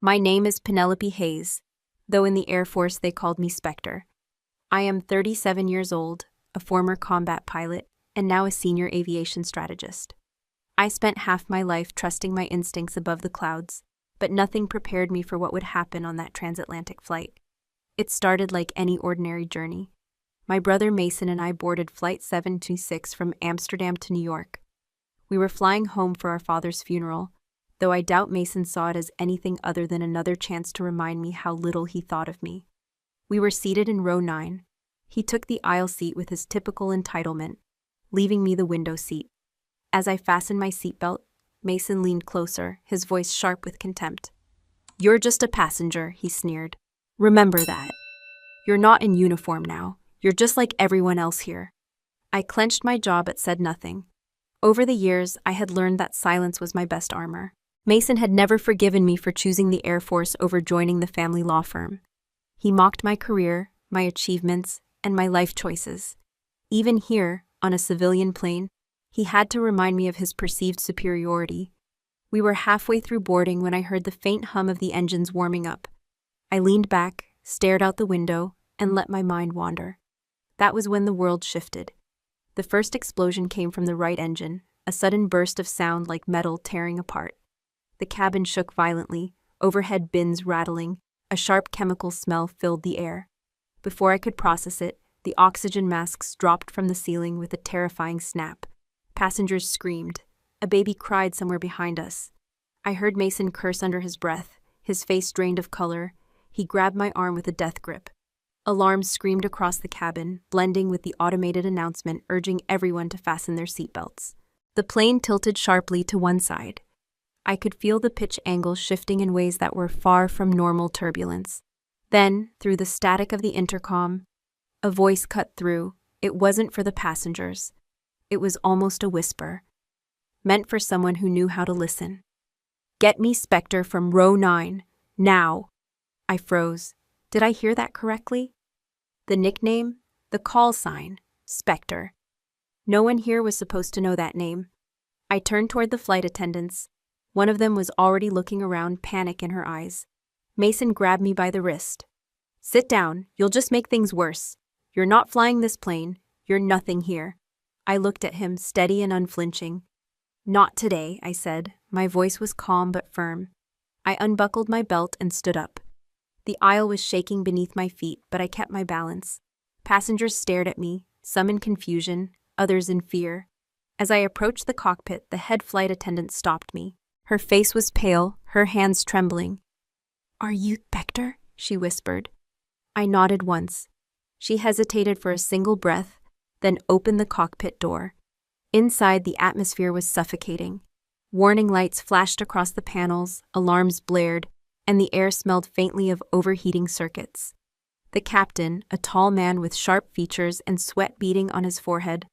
My name is Penelope Hayes, though in the Air Force they called me Spectre. I am 37 years old, a former combat pilot, and now a senior aviation strategist. I spent half my life trusting my instincts above the clouds, but nothing prepared me for what would happen on that transatlantic flight. It started like any ordinary journey. My brother Mason and I boarded Flight 726 from Amsterdam to New York. We were flying home for our father's funeral, though I doubt Mason saw it as anything other than another chance to remind me how little he thought of me. We were seated in row 9. He took the aisle seat with his typical entitlement, leaving me the window seat. As I fastened my seatbelt, Mason leaned closer, his voice sharp with contempt. "You're just a passenger," he sneered. "Remember that. You're not in uniform now. You're just like everyone else here." I clenched my jaw but said nothing. Over the years, I had learned that silence was my best armor. Mason had never forgiven me for choosing the Air Force over joining the family law firm. He mocked my career, my achievements, and my life choices. Even here, on a civilian plane, he had to remind me of his perceived superiority. We were halfway through boarding when I heard the faint hum of the engines warming up. I leaned back, stared out the window, and let my mind wander. That was when the world shifted. The first explosion came from the right engine, a sudden burst of sound like metal tearing apart. The cabin shook violently, overhead bins rattling, a sharp chemical smell filled the air. Before I could process it, the oxygen masks dropped from the ceiling with a terrifying snap. Passengers screamed. A baby cried somewhere behind us. I heard Mason curse under his breath, his face drained of color. He grabbed my arm with a death grip. Alarms screamed across the cabin, blending with the automated announcement urging everyone to fasten their seatbelts. The plane tilted sharply to one side. I could feel the pitch angle shifting in ways that were far from normal turbulence. Then, through the static of the intercom, a voice cut through. It wasn't for the passengers. It was almost a whisper, meant for someone who knew how to listen. "Get me Spectre from row 9, now." I froze. Did I hear that correctly? The nickname? The call sign? Spectre. No one here was supposed to know that name. I turned toward the flight attendants. One of them was already looking around, panic in her eyes. Mason grabbed me by the wrist. "Sit down, you'll just make things worse. You're not flying this plane, you're nothing here." I looked at him, steady and unflinching. "Not today," I said. My voice was calm but firm. I unbuckled my belt and stood up. The aisle was shaking beneath my feet, but I kept my balance. Passengers stared at me, some in confusion, others in fear. As I approached the cockpit, the head flight attendant stopped me. Her face was pale, her hands trembling. "Are you Spectre?" she whispered. I nodded once. She hesitated for a single breath, then opened the cockpit door. Inside, the atmosphere was suffocating. Warning lights flashed across the panels, alarms blared, and the air smelled faintly of overheating circuits. The captain, a tall man with sharp features and sweat beading on his forehead,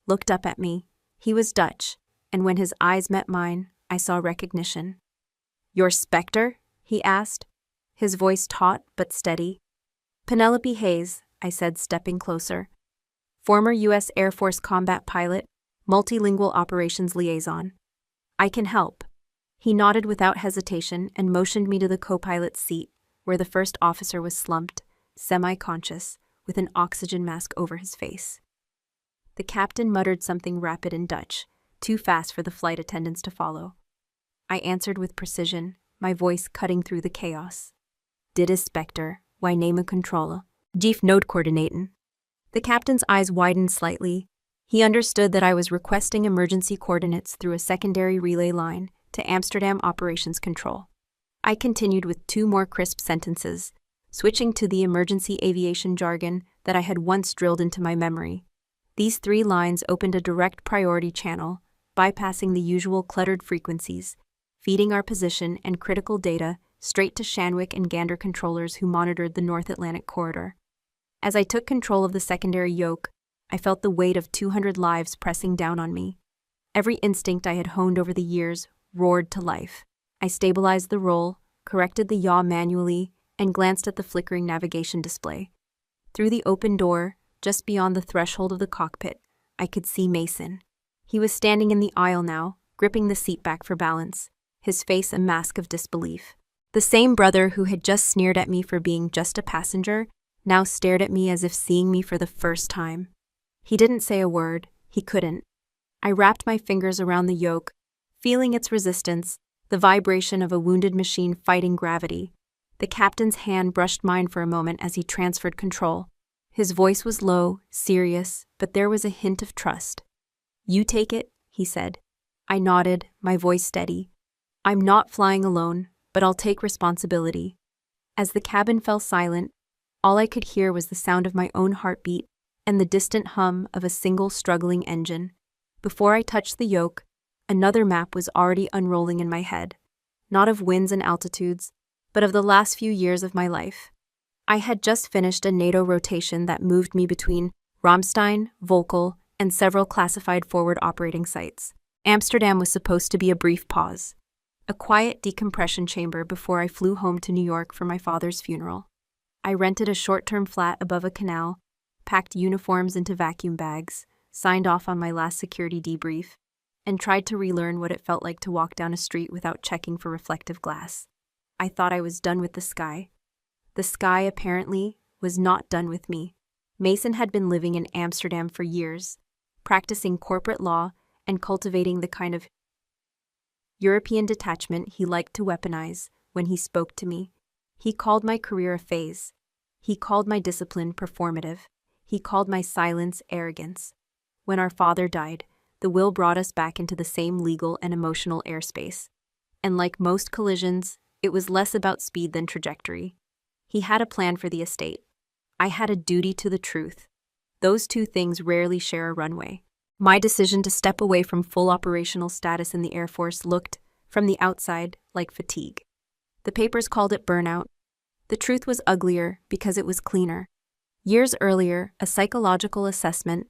looked up at me. He was Dutch, and when his eyes met mine, I saw recognition. "You're Spectre?" he asked, his voice taut but steady. "Penelope Hayes," I said, stepping closer. "Former U.S. Air Force combat pilot, multilingual operations liaison. I can help." He nodded without hesitation and motioned me to the co-pilot's seat, where the first officer was slumped, semi-conscious, with an oxygen mask over his face. The captain muttered something rapid in Dutch, too fast for the flight attendants to follow. I answered with precision, my voice cutting through the chaos. "Dit is Spectre, wij nemen controle. Geef noodcoördinaten." The captain's eyes widened slightly. He understood that I was requesting emergency coordinates through a secondary relay line to Amsterdam Operations Control. I continued with 2 more crisp sentences, switching to the emergency aviation jargon that I had once drilled into my memory. These 3 lines opened a direct priority channel, bypassing the usual cluttered frequencies, feeding our position and critical data straight to Shanwick and Gander controllers who monitored the North Atlantic corridor. As I took control of the secondary yoke, I felt the weight of 200 lives pressing down on me. Every instinct I had honed over the years roared to life. I stabilized the roll, corrected the yaw manually, and glanced at the flickering navigation display. Through the open door, just beyond the threshold of the cockpit, I could see Mason. He was standing in the aisle now, gripping the seat back for balance, his face a mask of disbelief. The same brother who had just sneered at me for being just a passenger now stared at me as if seeing me for the first time. He didn't say a word, he couldn't. I wrapped my fingers around the yoke, feeling its resistance, the vibration of a wounded machine fighting gravity. The captain's hand brushed mine for a moment as he transferred control. His voice was low, serious, but there was a hint of trust. "You take it," he said. I nodded, my voice steady. "I'm not flying alone, but I'll take responsibility." As the cabin fell silent, all I could hear was the sound of my own heartbeat and the distant hum of a single struggling engine. Before I touched the yoke, another map was already unrolling in my head, not of winds and altitudes, but of the last few years of my life. I had just finished a NATO rotation that moved me between Ramstein, Volkel, and several classified forward operating sites. Amsterdam was supposed to be a brief pause, a quiet decompression chamber before I flew home to New York for my father's funeral. I rented a short-term flat above a canal, packed uniforms into vacuum bags, signed off on my last security debrief, and tried to relearn what it felt like to walk down a street without checking for reflective glass. I thought I was done with the sky. The sky, apparently, was not done with me. Mason had been living in Amsterdam for years, practicing corporate law and cultivating the kind of European detachment he liked to weaponize when he spoke to me. He called my career a phase. He called my discipline performative. He called my silence arrogance. When our father died, the will brought us back into the same legal and emotional airspace. And like most collisions, it was less about speed than trajectory. He had a plan for the estate. I had a duty to the truth. Those two things rarely share a runway. My decision to step away from full operational status in the Air Force looked, from the outside, like fatigue. The papers called it burnout. The truth was uglier because it was cleaner. Years earlier, a psychological assessment,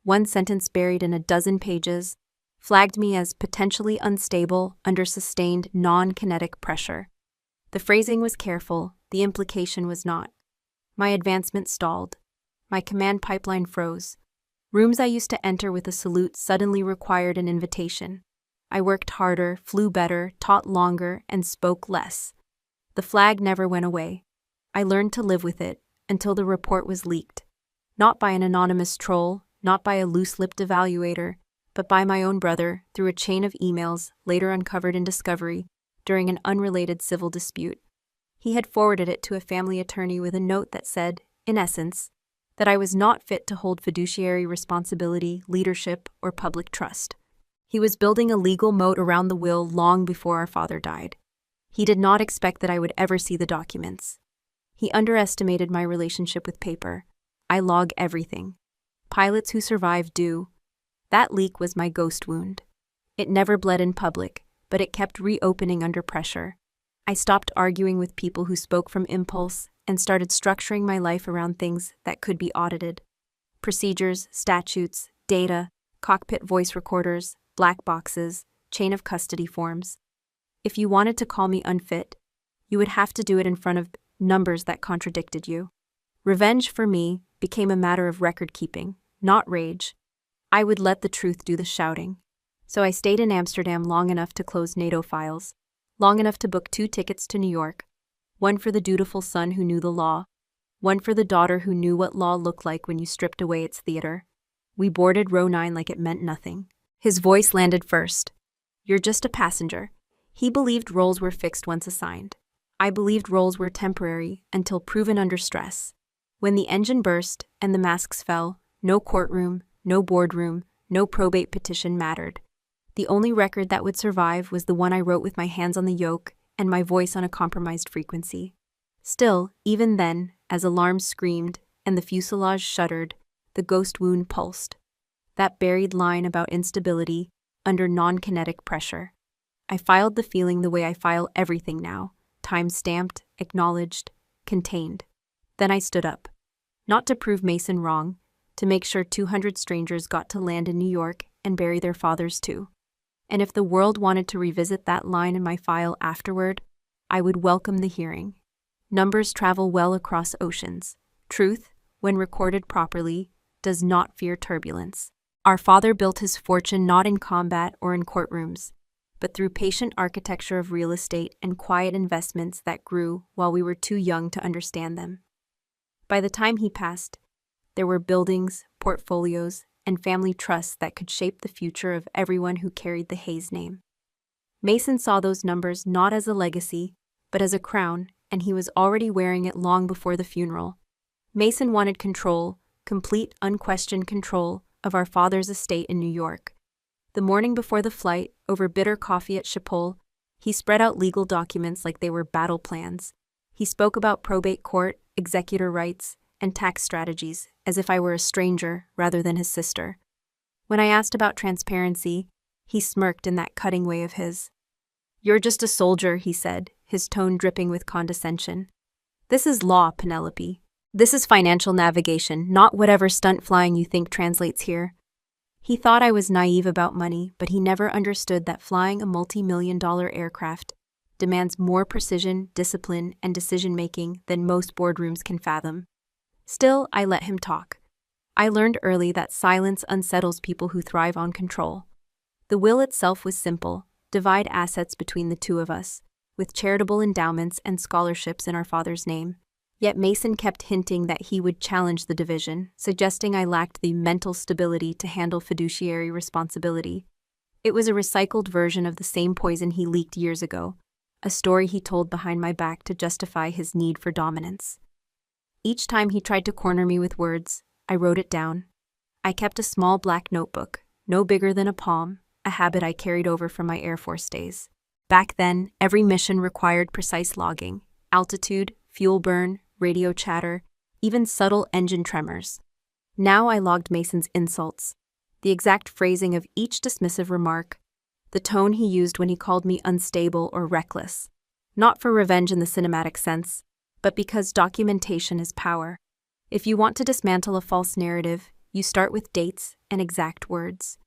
one sentence buried in a dozen pages, flagged me as potentially unstable under sustained non-kinetic pressure. The phrasing was careful, the implication was not. My advancement stalled. My command pipeline froze. Rooms I used to enter with a salute suddenly required an invitation. I worked harder, flew better, taught longer, and spoke less. The flag never went away. I learned to live with it until the report was leaked. Not by an anonymous troll, not by a loose-lipped evaluator, but by my own brother through a chain of emails later uncovered in Discovery during an unrelated civil dispute. He had forwarded it to a family attorney with a note that said, in essence, that I was not fit to hold fiduciary responsibility, leadership, or public trust. He was building a legal moat around the will long before our father died. He did not expect that I would ever see the documents. He underestimated my relationship with paper. I log everything. Pilots who survive do. That leak was my ghost wound. It never bled in public, but it kept reopening under pressure. I stopped arguing with people who spoke from impulse and started structuring my life around things that could be audited. Procedures, statutes, data, cockpit voice recorders, black boxes, chain of custody forms. If you wanted to call me unfit, you would have to do it in front of numbers that contradicted you. Revenge for me became a matter of record keeping, not rage. I would let the truth do the shouting. So I stayed in Amsterdam long enough to close NATO files, long enough to book 2 tickets to New York, one for the dutiful son who knew the law, one for the daughter who knew what law looked like when you stripped away its theater. We boarded row 9 like it meant nothing. His voice landed first. "You're just a passenger." He believed roles were fixed once assigned. I believed roles were temporary until proven under stress. When the engine burst and the masks fell, no courtroom, no boardroom, no probate petition mattered. The only record that would survive was the one I wrote with my hands on the yoke and my voice on a compromised frequency. Still, even then, as alarms screamed and the fuselage shuddered, the ghost wound pulsed. That buried line about instability under non-kinetic pressure. I filed the feeling the way I file everything now, time-stamped, acknowledged, contained. Then I stood up. Not to prove Mason wrong, to make sure 200 strangers got to land in New York and bury their fathers too. And if the world wanted to revisit that line in my file afterward, I would welcome the hearing. Numbers travel well across oceans. Truth, when recorded properly, does not fear turbulence. Our father built his fortune not in combat or in courtrooms. but through patient architecture of real estate and quiet investments that grew while we were too young to understand them. By the time he passed, there were buildings, portfolios, and family trusts that could shape the future of everyone who carried the Hayes name. Mason saw those numbers not as a legacy, but as a crown, and he was already wearing it long before the funeral. Mason wanted control, complete, unquestioned control, of our father's estate in New York. The morning before the flight, over bitter coffee at Schiphol, he spread out legal documents like they were battle plans. He spoke about probate court, executor rights, and tax strategies, as if I were a stranger rather than his sister. When I asked about transparency, he smirked in that cutting way of his. "You're just a soldier," he said, his tone dripping with condescension. "This is law, Penelope. This is financial navigation, not whatever stunt flying you think translates here." He thought I was naive about money, but he never understood that flying a multi-million-dollar aircraft demands more precision, discipline, and decision-making than most boardrooms can fathom. Still, I let him talk. I learned early that silence unsettles people who thrive on control. The will itself was simple: divide assets between the two of us, with charitable endowments and scholarships in our father's name. Yet Mason kept hinting that he would challenge the division, suggesting I lacked the mental stability to handle fiduciary responsibility. It was a recycled version of the same poison he leaked years ago, a story he told behind my back to justify his need for dominance. Each time he tried to corner me with words, I wrote it down. I kept a small black notebook, no bigger than a palm, a habit I carried over from my Air Force days. Back then, every mission required precise logging: altitude, fuel burn, radio chatter, even subtle engine tremors. Now I logged Mason's insults, the exact phrasing of each dismissive remark, the tone he used when he called me unstable or reckless. Not for revenge in the cinematic sense, but because documentation is power. If you want to dismantle a false narrative, you start with dates and exact words.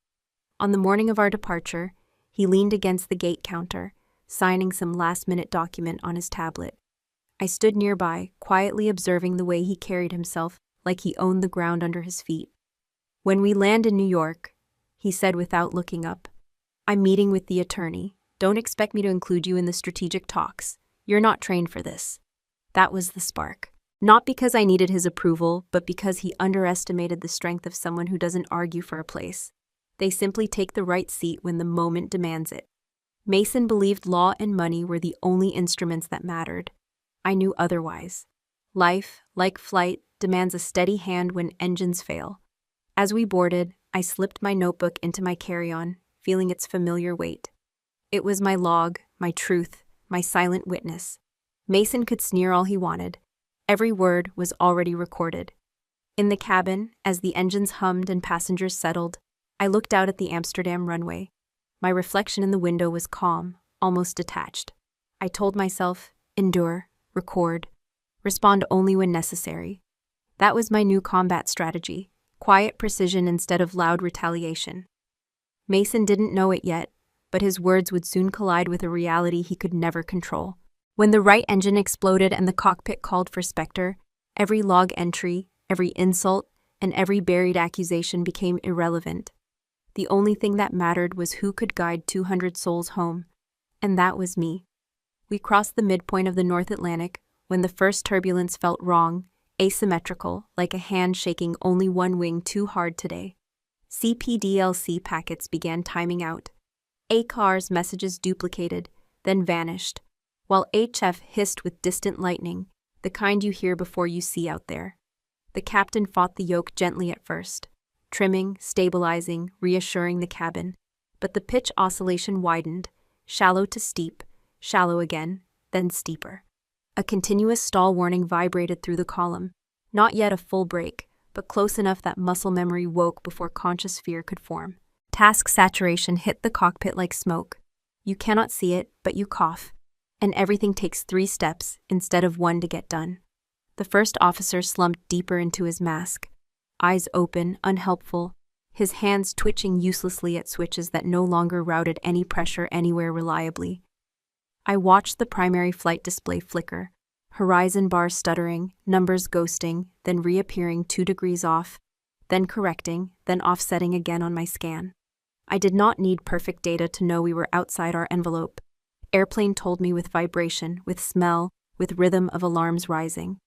On the morning of our departure, he leaned against the gate counter, signing some last-minute document on his tablet. I stood nearby, quietly observing the way he carried himself, like he owned the ground under his feet. "When we land in New York," he said without looking up, "I'm meeting with the attorney. Don't expect me to include you in the strategic talks. You're not trained for this." That was the spark. Not because I needed his approval, but because he underestimated the strength of someone who doesn't argue for a place. They simply take the right seat when the moment demands it. Mason believed law and money were the only instruments that mattered. I knew otherwise. Life, like flight, demands a steady hand when engines fail. As we boarded, I slipped my notebook into my carry-on, feeling its familiar weight. It was my log, my truth, my silent witness. Mason could sneer all he wanted. Every word was already recorded. In the cabin, as the engines hummed and passengers settled, I looked out at the Amsterdam runway. My reflection in the window was calm, almost detached. I told myself, endure, record, respond only when necessary. That was my new combat strategy: quiet precision instead of loud retaliation. Mason didn't know it yet, but his words would soon collide with a reality he could never control. When the right engine exploded and the cockpit called for Spectre, every log entry, every insult, and every buried accusation became irrelevant. The only thing that mattered was who could guide 200 souls home, and that was me. We crossed the midpoint of the North Atlantic when the first turbulence felt wrong, asymmetrical, like a hand shaking only one wing too hard today. CPDLC packets began timing out. ACAR's messages duplicated, then vanished, while HF hissed with distant lightning, the kind you hear before you see out there. The captain fought the yoke gently at first, trimming, stabilizing, reassuring the cabin, but the pitch oscillation widened, shallow to steep, shallow again, then steeper. A continuous stall warning vibrated through the column, not yet a full break, but close enough that muscle memory woke before conscious fear could form. Task saturation hit the cockpit like smoke. You cannot see it, but you cough, and everything takes 3 steps instead of 1 to get done. The first officer slumped deeper into his mask, eyes open, unhelpful, his hands twitching uselessly at switches that no longer routed any pressure anywhere reliably. I watched the primary flight display flicker, horizon bar stuttering, numbers ghosting, then reappearing 2 degrees off, then correcting, then offsetting again on my scan. I did not need perfect data to know we were outside our envelope. Airplane told me with vibration, with smell, with rhythm of alarms rising.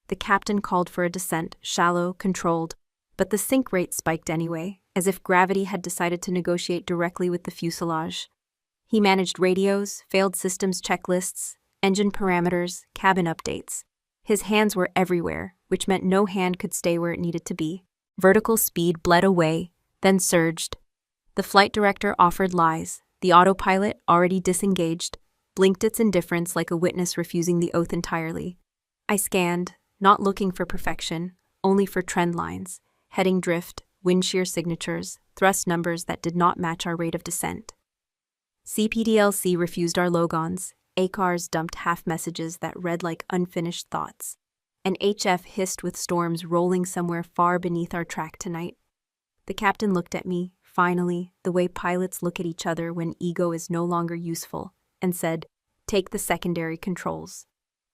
The captain called for a descent, shallow, controlled, but the sink rate spiked anyway, as if gravity had decided to negotiate directly with the fuselage. He managed radios, failed systems checklists, engine parameters, cabin updates. His hands were everywhere, which meant no hand could stay where it needed to be. Vertical speed bled away, then surged. The flight director offered lies. The autopilot, already disengaged, blinked its indifference like a witness refusing the oath entirely. I scanned, not looking for perfection, only for trend lines, heading drift, wind shear signatures, thrust numbers that did not match our rate of descent. CPDLC refused our logons. ACARS dumped half messages that read like unfinished thoughts. And HF hissed with storms rolling somewhere far beneath our track tonight. The captain looked at me, finally, the way pilots look at each other when ego is no longer useful, and said, "Take the secondary controls."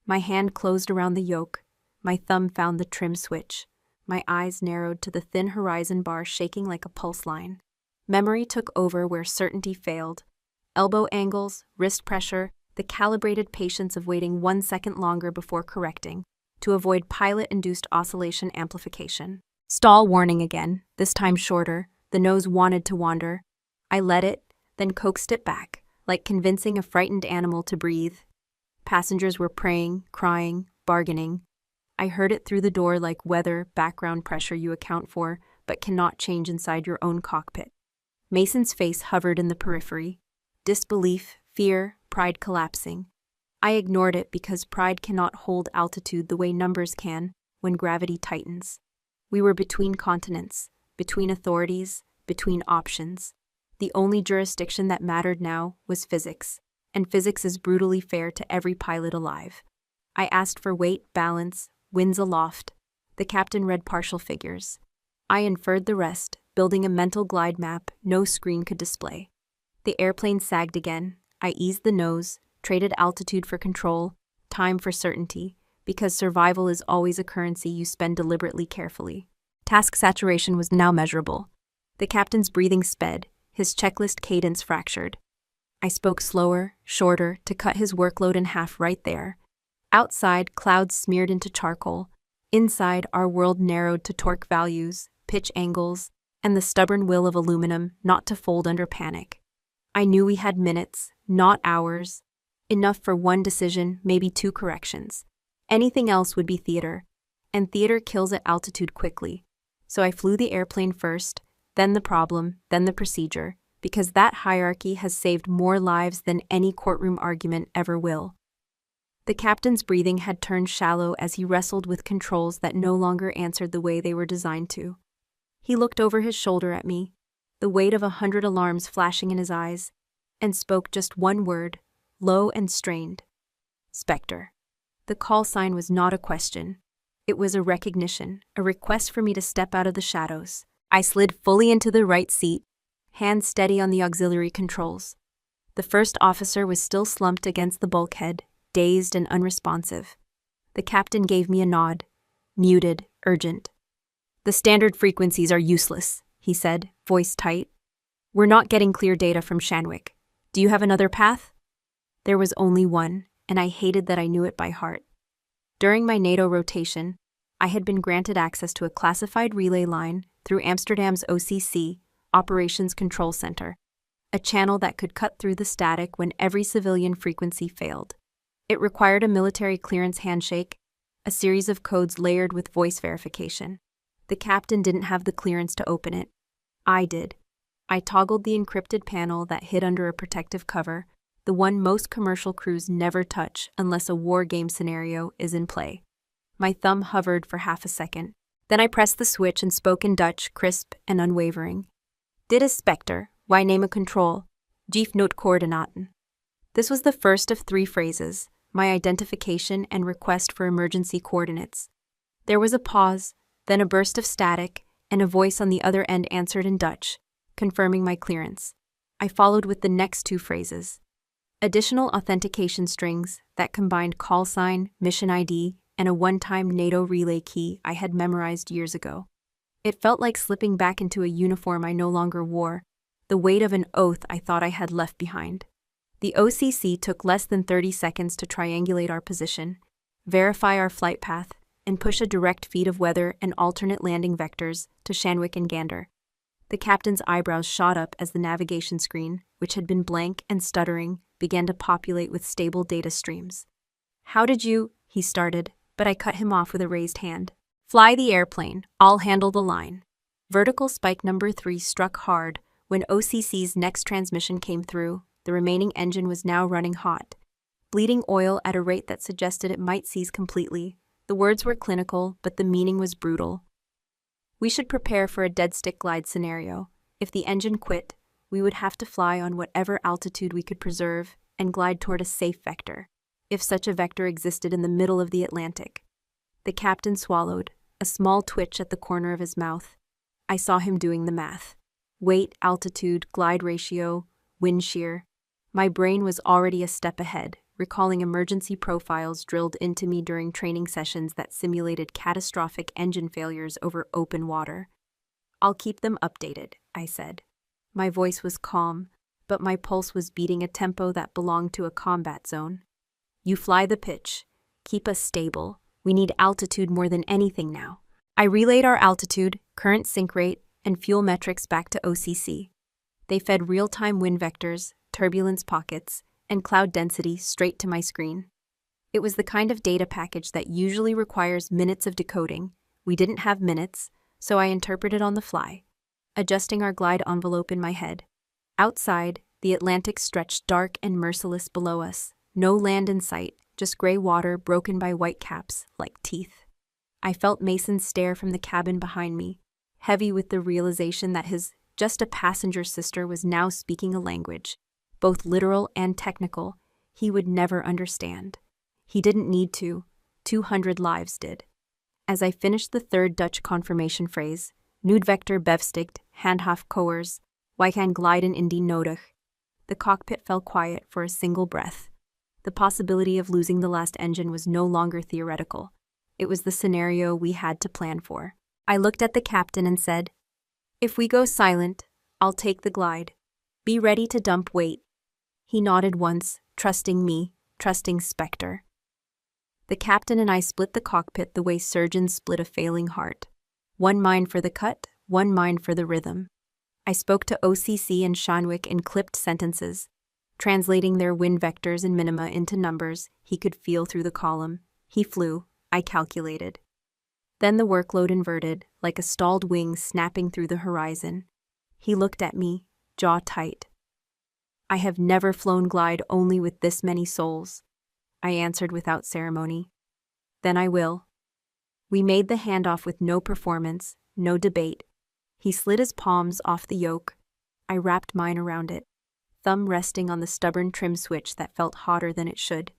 My hand closed around the yoke. My thumb found the trim switch. My eyes narrowed to the thin horizon bar shaking like a pulse line. Memory took over where certainty failed. Elbow angles, wrist pressure, the calibrated patience of waiting 1 second longer before correcting, to avoid pilot-induced oscillation amplification. Stall warning again, this time shorter. The nose wanted to wander. I let it, then coaxed it back, like convincing a frightened animal to breathe. Passengers were praying, crying, bargaining. I heard it through the door like weather, background pressure you account for, but cannot change inside your own cockpit. Mason's face hovered in the periphery. Disbelief, fear, pride collapsing. I ignored it because pride cannot hold altitude the way numbers can when gravity tightens. We were between continents, between authorities, between options. The only jurisdiction that mattered now was physics, and physics is brutally fair to every pilot alive. I asked for weight, balance, winds aloft. The captain read partial figures. I inferred the rest, building a mental glide map no screen could display. The airplane sagged again. I eased the nose, traded altitude for control, time for certainty, because survival is always a currency you spend deliberately carefully. Task saturation was now measurable. The captain's breathing sped, his checklist cadence fractured. I spoke slower, shorter, to cut his workload in half right there. Outside, clouds smeared into charcoal. Inside, our world narrowed to torque values, pitch angles, and the stubborn will of aluminum not to fold under panic. I knew we had minutes, not hours. Enough for one decision, maybe 2 corrections. Anything else would be theater, and theater kills at altitude quickly. So I flew the airplane first, then the problem, then the procedure, because that hierarchy has saved more lives than any courtroom argument ever will. The captain's breathing had turned shallow as he wrestled with controls that no longer answered the way they were designed to. He looked over his shoulder at me, the weight of 100 alarms flashing in his eyes, and spoke just one word, low and strained. Spectre. The call sign was not a question. It was a recognition, a request for me to step out of the shadows. I slid fully into the right seat, hands steady on the auxiliary controls. The first officer was still slumped against the bulkhead, dazed and unresponsive. The captain gave me a nod, muted, urgent. "The standard frequencies are useless," he said, voice tight. "We're not getting clear data from Shanwick. Do you have another path?" There was only one, and I hated that I knew it by heart. During my NATO rotation, I had been granted access to a classified relay line through Amsterdam's OCC, Operations Control Center, a channel that could cut through the static when every civilian frequency failed. It required a military clearance handshake, a series of codes layered with voice verification. The captain didn't have the clearance to open it. I did. I toggled the encrypted panel that hid under a protective cover, the one most commercial crews never touch unless a war game scenario is in play. My thumb hovered for half a second. Then I pressed the switch and spoke in Dutch, crisp and unwavering. "Dit is Spectre, wij nemen control. Geef noodcoördinaten." This was the first of 3 phrases, my identification and request for emergency coordinates. There was a pause, then a burst of static, and a voice on the other end answered in Dutch, confirming my clearance. I followed with the next 2 phrases. Additional authentication strings that combined call sign, mission ID, and a one-time NATO relay key I had memorized years ago. It felt like slipping back into a uniform I no longer wore, the weight of an oath I thought I had left behind. The OCC took less than 30 seconds to triangulate our position, verify our flight path, and push a direct feed of weather and alternate landing vectors to Shanwick and Gander. The captain's eyebrows shot up as the navigation screen, which had been blank and stuttering, began to populate with stable data streams. "How did you?" he started, but I cut him off with a raised hand. "Fly the airplane. I'll handle the line." Vertical spike number 3 struck hard when OCC's next transmission came through. The remaining engine was now running hot, bleeding oil at a rate that suggested it might cease completely. The words were clinical, but the meaning was brutal. We should prepare for a dead stick glide scenario. If the engine quit, we would have to fly on whatever altitude we could preserve and glide toward a safe vector, if such a vector existed in the middle of the Atlantic. The captain swallowed, a small twitch at the corner of his mouth. I saw him doing the math. Weight, altitude, glide ratio, wind shear. My brain was already a step ahead, recalling emergency profiles drilled into me during training sessions that simulated catastrophic engine failures over open water. "I'll keep them updated," I said. My voice was calm, but my pulse was beating a tempo that belonged to a combat zone. "You fly the pitch. Keep us stable. We need altitude more than anything now." I relayed our altitude, current sink rate, and fuel metrics back to OCC. They fed real-time wind vectors, turbulence pockets, and cloud density straight to my screen. It was the kind of data package that usually requires minutes of decoding. We didn't have minutes, so I interpreted on the fly, adjusting our glide envelope in my head. Outside, the Atlantic stretched dark and merciless below us. No land in sight, just gray water broken by white caps, like teeth. I felt Mason stare from the cabin behind me, heavy with the realization that his just a passenger sister was now speaking a language, both literal and technical, he would never understand. He didn't need to. 200 lives did. As I finished the third Dutch confirmation phrase, Nuudvector bevstigt, handhaf koers, wij kan glijden indien nodig, the cockpit fell quiet for a single breath. The possibility of losing the last engine was no longer theoretical. It was the scenario we had to plan for. I looked at the captain and said, "If we go silent, I'll take the glide. Be ready to dump weight." He nodded once, trusting me, trusting Spectre. The captain and I split the cockpit the way surgeons split a failing heart. One mind for the cut, one mind for the rhythm. I spoke to OCC and Shanwick in clipped sentences, translating their wind vectors and minima into numbers he could feel through the column. He flew, I calculated. Then the workload inverted, like a stalled wing snapping through the horizon. He looked at me, jaw tight. "I have never flown glide only with this many souls," I answered without ceremony. "Then I will." We made the handoff with no performance, no debate. He slid his palms off the yoke. I wrapped mine around it, thumb resting on the stubborn trim switch that felt hotter than it should.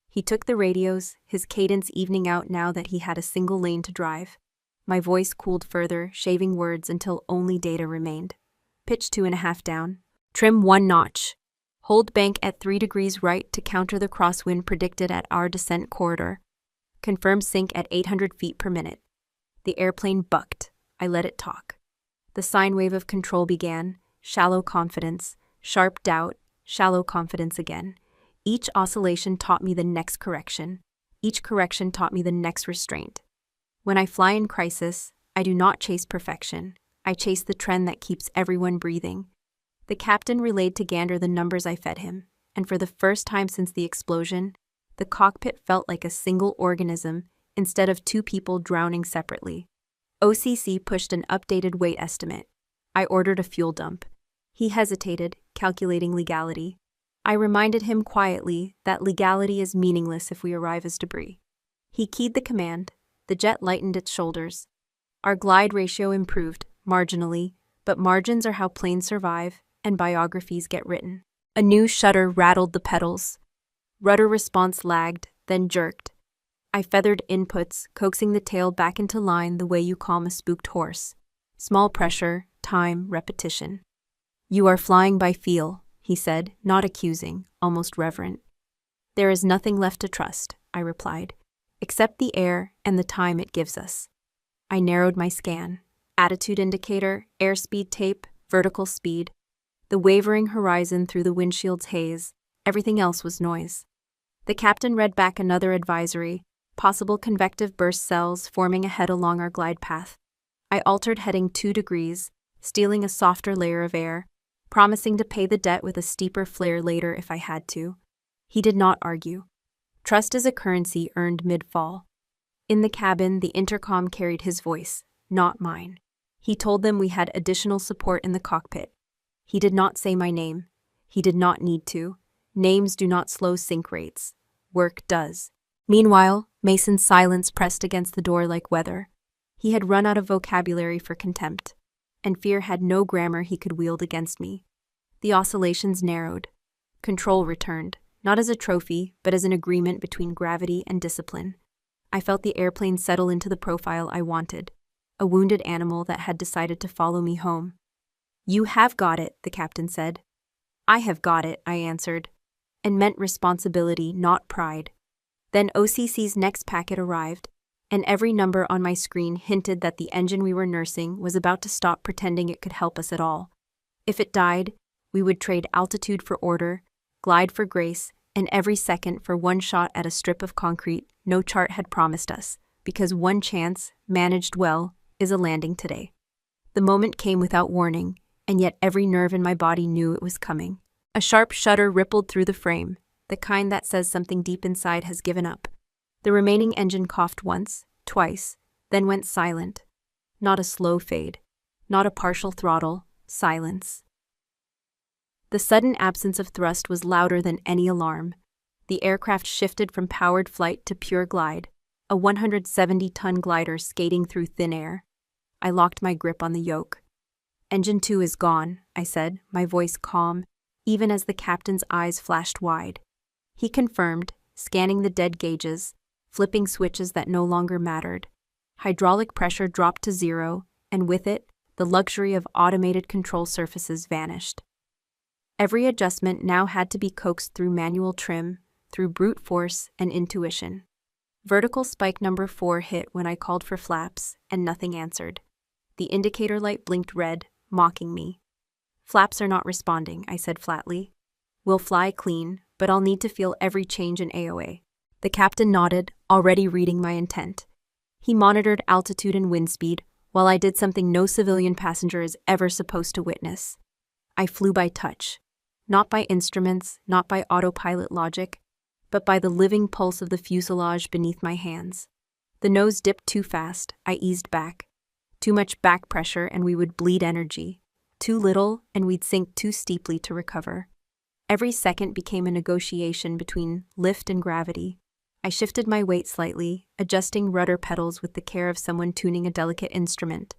He took the radios, his cadence evening out now that he had a single lane to drive. My voice cooled further, shaving words until only data remained. Pitch 2.5 down. Trim 1 notch. Hold bank at 3 degrees right to counter the crosswind predicted at our descent corridor. Confirm sink at 800 feet per minute. The airplane bucked. I let it talk. The sine wave of control began. Shallow confidence, sharp doubt, shallow confidence again. Each oscillation taught me the next correction. Each correction taught me the next restraint. When I fly in crisis, I do not chase perfection. I chase the trend that keeps everyone breathing. The captain relayed to Gander the numbers I fed him, and for the first time since the explosion, the cockpit felt like a single organism instead of two people drowning separately. OCC pushed an updated weight estimate. I ordered a fuel dump. He hesitated, calculating legality. I reminded him quietly that legality is meaningless if we arrive as debris. He keyed the command. The jet lightened its shoulders. Our glide ratio improved, marginally, but margins are how planes survive and biographies get written. A new shudder rattled the pedals. Rudder response lagged, then jerked. I feathered inputs, coaxing the tail back into line the way you calm a spooked horse. Small pressure, time, repetition. "You are flying by feel," he said, not accusing, almost reverent. "There is nothing left to trust," I replied, "except the air and the time it gives us." I narrowed my scan. Attitude indicator, airspeed tape, vertical speed. The wavering horizon through the windshield's haze, everything else was noise. The captain read back another advisory, possible convective burst cells forming ahead along our glide path. I altered heading 2 degrees, stealing a softer layer of air, promising to pay the debt with a steeper flare later if I had to. He did not argue. Trust is a currency earned mid-fall. In the cabin, the intercom carried his voice, not mine. He told them we had additional support in the cockpit. He did not say my name. He did not need to. Names do not slow sync rates. Work does. Meanwhile, Mason's silence pressed against the door like weather. He had run out of vocabulary for contempt, and fear had no grammar he could wield against me. The oscillations narrowed. Control returned, not as a trophy, but as an agreement between gravity and discipline. I felt the airplane settle into the profile I wanted, a wounded animal that had decided to follow me home. "You have got it," the captain said. "I have got it," I answered, and meant responsibility, not pride. Then OCC's next packet arrived, and every number on my screen hinted that the engine we were nursing was about to stop pretending it could help us at all. If it died, we would trade altitude for order, glide for grace, and every second for one shot at a strip of concrete no chart had promised us, because one chance, managed well, is a landing today. The moment came without warning, and yet every nerve in my body knew it was coming. A sharp shudder rippled through the frame, the kind that says something deep inside has given up. The remaining engine coughed once, twice, then went silent. Not a slow fade, not a partial throttle, silence. The sudden absence of thrust was louder than any alarm. The aircraft shifted from powered flight to pure glide, a 170-ton glider skating through thin air. I locked my grip on the yoke. "Engine 2 is gone," I said, my voice calm, even as the captain's eyes flashed wide. He confirmed, scanning the dead gauges, flipping switches that no longer mattered. Hydraulic pressure dropped to 0, and with it, the luxury of automated control surfaces vanished. Every adjustment now had to be coaxed through manual trim, through brute force and intuition. Vertical spike number 4 hit when I called for flaps, and nothing answered. The indicator light blinked red, mocking me. "Flaps are not responding," I said flatly. "We'll fly clean, but I'll need to feel every change in AOA." The captain nodded, already reading my intent. He monitored altitude and wind speed, while I did something no civilian passenger is ever supposed to witness. I flew by touch. Not by instruments, not by autopilot logic, but by the living pulse of the fuselage beneath my hands. The nose dipped too fast, I eased back. Too much back pressure and we would bleed energy. Too little and we'd sink too steeply to recover. Every second became a negotiation between lift and gravity. I shifted my weight slightly, adjusting rudder pedals with the care of someone tuning a delicate instrument.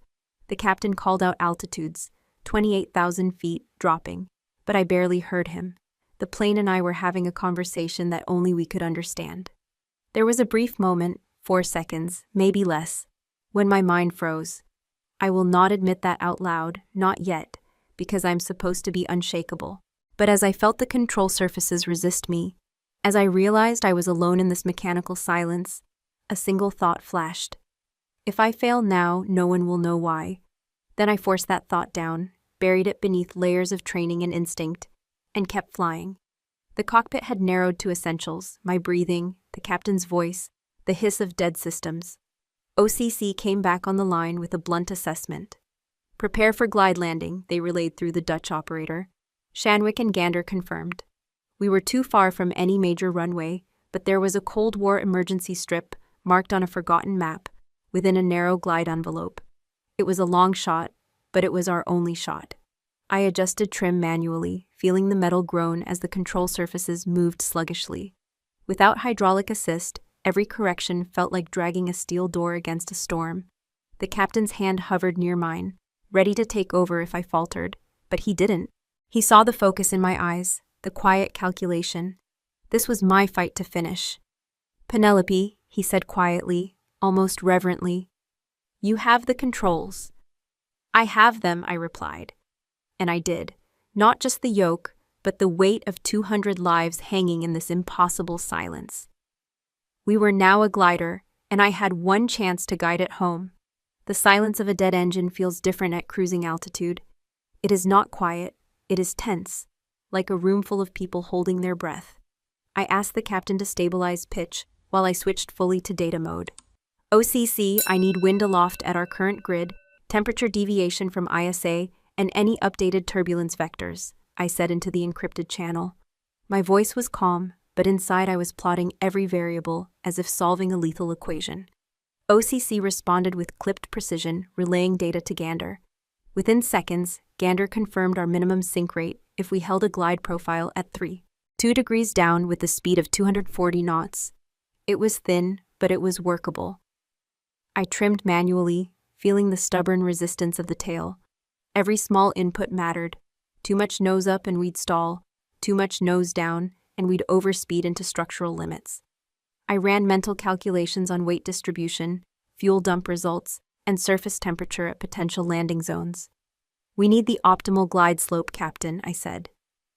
The captain called out altitudes, 28,000 feet, dropping, but I barely heard him. The plane and I were having a conversation that only we could understand. There was a brief moment, 4 seconds, maybe less, when my mind froze. I will not admit that out loud, not yet, because I'm supposed to be unshakable. But as I felt the control surfaces resist me, as I realized I was alone in this mechanical silence, a single thought flashed. If I fail now, no one will know why. Then I forced that thought down, buried it beneath layers of training and instinct, and kept flying. The cockpit had narrowed to essentials, my breathing, the captain's voice, the hiss of dead systems. OCC came back on the line with a blunt assessment. "Prepare for glide landing," they relayed through the Dutch operator. Shanwick and Gander confirmed. We were too far from any major runway, but there was a Cold War emergency strip, marked on a forgotten map, within a narrow glide envelope. It was a long shot, but it was our only shot. I adjusted trim manually, feeling the metal groan as the control surfaces moved sluggishly. Without hydraulic assist, every correction felt like dragging a steel door against a storm. The captain's hand hovered near mine, ready to take over if I faltered, but he didn't. He saw the focus in my eyes, the quiet calculation. This was my fight to finish. "Penelope," he said quietly, almost reverently, "you have the controls." "I have them," I replied. And I did. Not just the yoke, but the weight of 200 lives hanging in this impossible silence. We were now a glider, and I had one chance to guide it home. The silence of a dead engine feels different at cruising altitude. It is not quiet, It is tense, like a room full of people holding their breath. I asked the captain to stabilize pitch while I switched fully to data mode. OCC, I need wind aloft at our current grid, temperature deviation from ISA, and any updated turbulence vectors, I said into the encrypted channel. My voice was calm, but inside I was plotting every variable as if solving a lethal equation. OCC responded with clipped precision, relaying data to Gander. Within seconds, Gander confirmed our minimum sink rate if we held a glide profile at 2 degrees down with the speed of 240 knots. It was thin, but it was workable. I trimmed manually, feeling the stubborn resistance of the tail. Every small input mattered. Too much nose up and we'd stall, too much nose down and we'd overspeed into structural limits. I ran mental calculations on weight distribution, fuel dump results, and surface temperature at potential landing zones. We need the optimal glide slope, Captain, I said.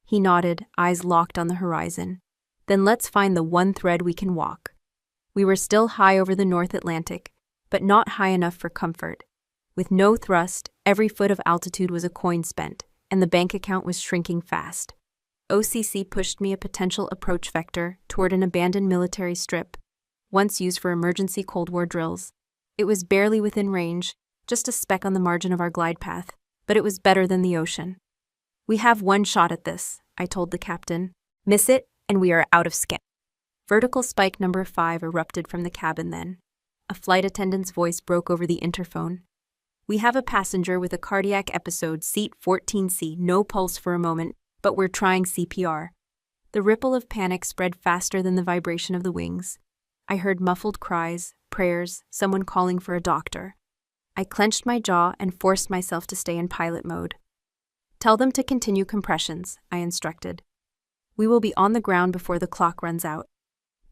He nodded, eyes locked on the horizon. Then let's find the one thread we can walk. We were still high over the North Atlantic, but not high enough for comfort. With no thrust, every foot of altitude was a coin spent, and the bank account was shrinking fast. OCC pushed me a potential approach vector toward an abandoned military strip, once used for emergency Cold War drills. It was barely within range, just a speck on the margin of our glide path, but it was better than the ocean. We have one shot at this, I told the captain. Miss it, and we are out of scan. Vertical spike number 5 erupted from the cabin then. A flight attendant's voice broke over the interphone. We have a passenger with a cardiac episode, seat 14C, no pulse for a moment, but we're trying CPR. The ripple of panic spread faster than the vibration of the wings. I heard muffled cries, prayers, someone calling for a doctor. I clenched my jaw and forced myself to stay in pilot mode. Tell them to continue compressions, I instructed. We will be on the ground before the clock runs out.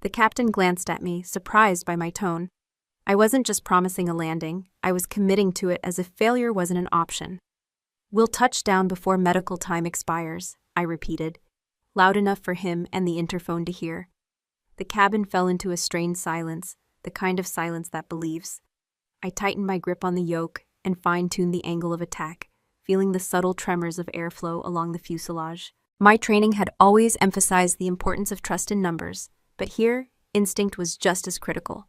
The captain glanced at me, surprised by my tone. I wasn't just promising a landing, I was committing to it as if failure wasn't an option. We'll touch down before medical time expires, I repeated, loud enough for him and the interphone to hear. The cabin fell into a strained silence, the kind of silence that believes. I tightened my grip on the yoke and fine-tuned the angle of attack, feeling the subtle tremors of airflow along the fuselage. My training had always emphasized the importance of trust in numbers, but here, instinct was just as critical.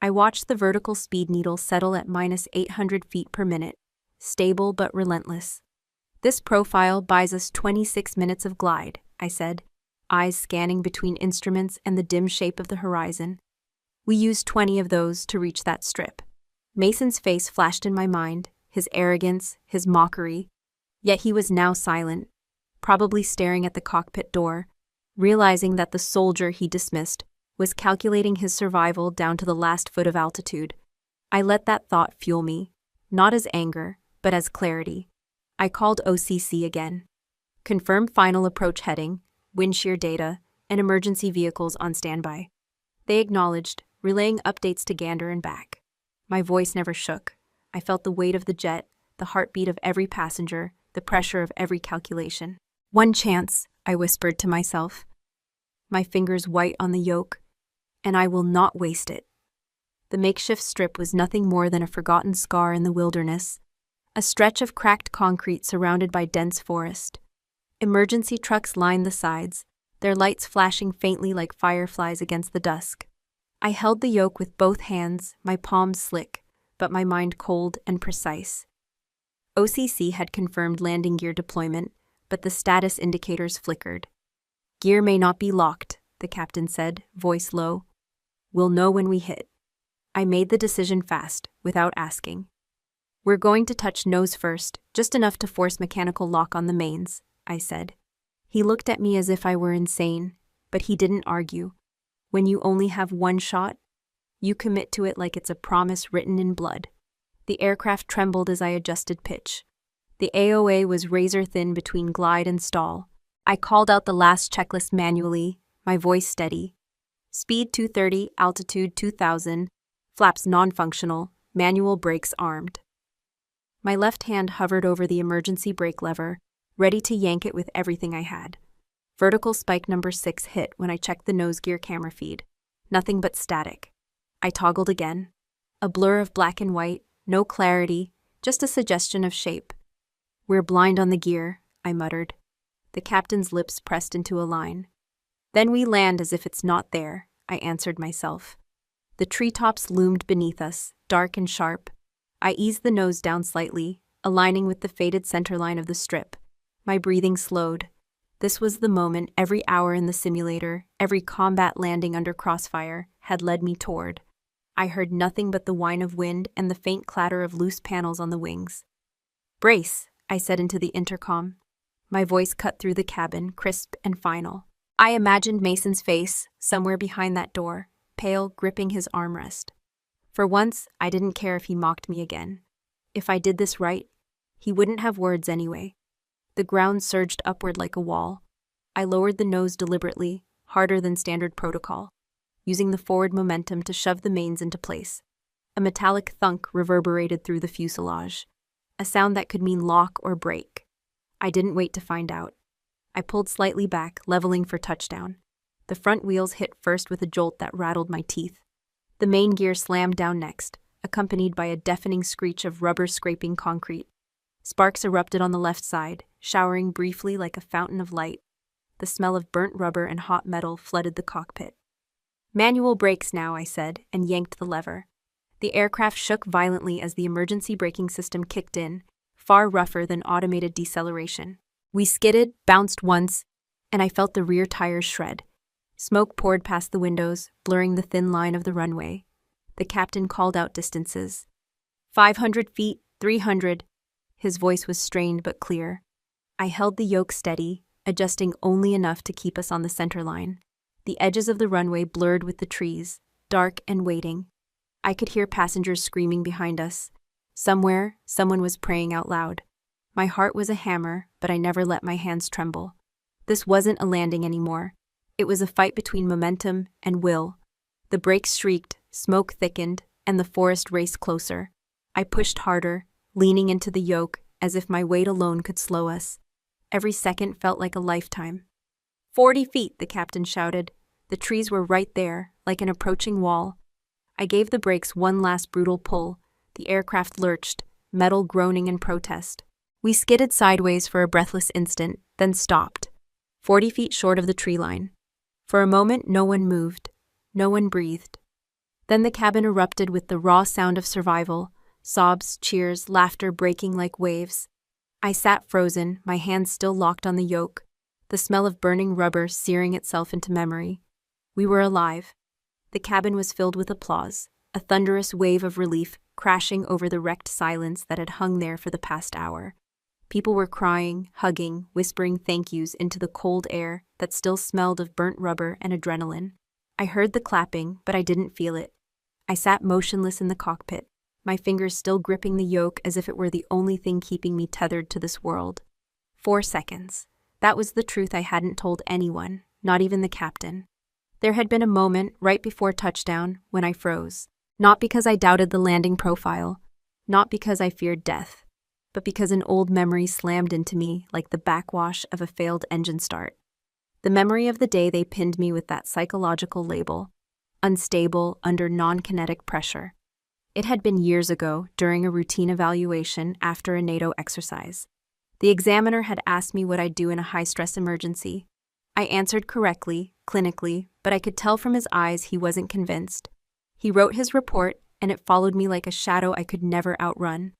I watched the vertical speed needle settle at -800 feet per minute, stable but relentless. This profile buys us 26 minutes of glide, I said, eyes scanning between instruments and the dim shape of the horizon. We used 20 of those to reach that strip. Mason's face flashed in my mind, his arrogance, his mockery. Yet he was now silent, probably staring at the cockpit door, realizing that the soldier he dismissed was calculating his survival down to the last foot of altitude. I let that thought fuel me, not as anger, but as clarity. I called OCC again. Confirm final approach heading, wind shear data, and emergency vehicles on standby. They acknowledged, relaying updates to Gander and back. My voice never shook. I felt the weight of the jet, the heartbeat of every passenger, the pressure of every calculation. One chance, I whispered to myself, my fingers white on the yoke, and I will not waste it. The makeshift strip was nothing more than a forgotten scar in the wilderness, a stretch of cracked concrete surrounded by dense forest. Emergency trucks lined the sides, their lights flashing faintly like fireflies against the dusk. I held the yoke with both hands, my palms slick, but my mind cold and precise. OCC had confirmed landing gear deployment, but the status indicators flickered. Gear may not be locked, the captain said, voice low. We'll know when we hit. I made the decision fast, without asking. We're going to touch nose first, just enough to force mechanical lock on the mains, I said. He looked at me as if I were insane, but he didn't argue. When you only have one shot, you commit to it like it's a promise written in blood. The aircraft trembled as I adjusted pitch. The AOA was razor-thin between glide and stall. I called out the last checklist manually, my voice steady. Speed 230, altitude 2000, flaps non-functional, manual brakes armed. My left hand hovered over the emergency brake lever, ready to yank it with everything I had. Vertical spike number 6 hit when I checked the nose gear camera feed. Nothing but static. I toggled again. A blur of black and white, no clarity, just a suggestion of shape. We're blind on the gear, I muttered. The captain's lips pressed into a line. Then we land as if it's not there, I answered myself. The treetops loomed beneath us, dark and sharp. I eased the nose down slightly, aligning with the faded centerline of the strip. My breathing slowed. This was the moment every hour in the simulator, every combat landing under crossfire, had led me toward. I heard nothing but the whine of wind and the faint clatter of loose panels on the wings. "Brace," I said into the intercom. My voice cut through the cabin, crisp and final. I imagined Mason's face, somewhere behind that door, pale, gripping his armrest. For once, I didn't care if he mocked me again. If I did this right, he wouldn't have words anyway. The ground surged upward like a wall. I lowered the nose deliberately, harder than standard protocol, using the forward momentum to shove the mains into place. A metallic thunk reverberated through the fuselage, a sound that could mean lock or break. I didn't wait to find out. I pulled slightly back, leveling for touchdown. The front wheels hit first with a jolt that rattled my teeth. The main gear slammed down next, accompanied by a deafening screech of rubber scraping concrete. Sparks erupted on the left side, showering briefly like a fountain of light. The smell of burnt rubber and hot metal flooded the cockpit. "Manual brakes now," I said, and yanked the lever. The aircraft shook violently as the emergency braking system kicked in, far rougher than automated deceleration. We skidded, bounced once, and I felt the rear tires shred. Smoke poured past the windows, blurring the thin line of the runway. The captain called out distances. 500 feet, 300. His voice was strained but clear. I held the yoke steady, adjusting only enough to keep us on the center line. The edges of the runway blurred with the trees, dark and waiting. I could hear passengers screaming behind us. Somewhere, someone was praying out loud. My heart was a hammer, but I never let my hands tremble. This wasn't a landing anymore. It was a fight between momentum and will. The brakes shrieked, smoke thickened, and the forest raced closer. I pushed harder, leaning into the yoke as if my weight alone could slow us. Every second felt like a lifetime. 40 feet, the captain shouted. The trees were right there, like an approaching wall. I gave the brakes one last brutal pull. The aircraft lurched, metal groaning in protest. We skidded sideways for a breathless instant, then stopped, 40 feet short of the tree line. For a moment, no one moved. No one breathed. Then the cabin erupted with the raw sound of survival, sobs, cheers, laughter breaking like waves. I sat frozen, my hands still locked on the yoke, the smell of burning rubber searing itself into memory. We were alive. The cabin was filled with applause, a thunderous wave of relief crashing over the wrecked silence that had hung there for the past hour. People were crying, hugging, whispering thank yous into the cold air that still smelled of burnt rubber and adrenaline. I heard the clapping, but I didn't feel it. I sat motionless in the cockpit, my fingers still gripping the yoke as if it were the only thing keeping me tethered to this world. 4 seconds. That was the truth I hadn't told anyone, not even the captain. There had been a moment right before touchdown when I froze. Not because I doubted the landing profile, not because I feared death, but because an old memory slammed into me like the backwash of a failed engine start. The memory of the day they pinned me with that psychological label, unstable under non-kinetic pressure. It had been years ago, during a routine evaluation after a NATO exercise. The examiner had asked me what I'd do in a high-stress emergency. I answered correctly, clinically, but I could tell from his eyes he wasn't convinced. He wrote his report, and it followed me like a shadow I could never outrun.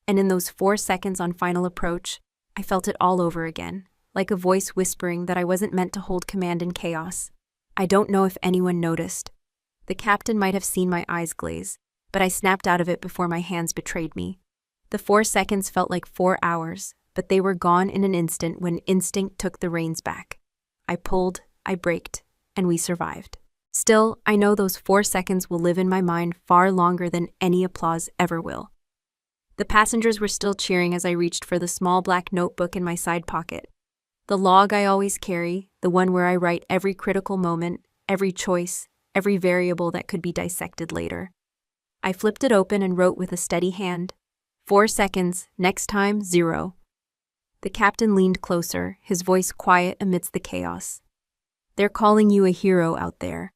And in those 4 seconds on final approach, I felt it all over again, like a voice whispering that I wasn't meant to hold command in chaos. I don't know if anyone noticed. The captain might have seen my eyes glaze, but I snapped out of it before my hands betrayed me. The 4 seconds felt like 4 hours, but they were gone in an instant when instinct took the reins back. I pulled, I braked, and we survived. Still, I know those 4 seconds will live in my mind far longer than any applause ever will. The passengers were still cheering as I reached for the small black notebook in my side pocket. The log I always carry, the one where I write every critical moment, every choice, every variable that could be dissected later. I flipped it open and wrote with a steady hand, 4 seconds, next time, 0. The captain leaned closer, his voice quiet amidst the chaos. "They're calling you a hero out there."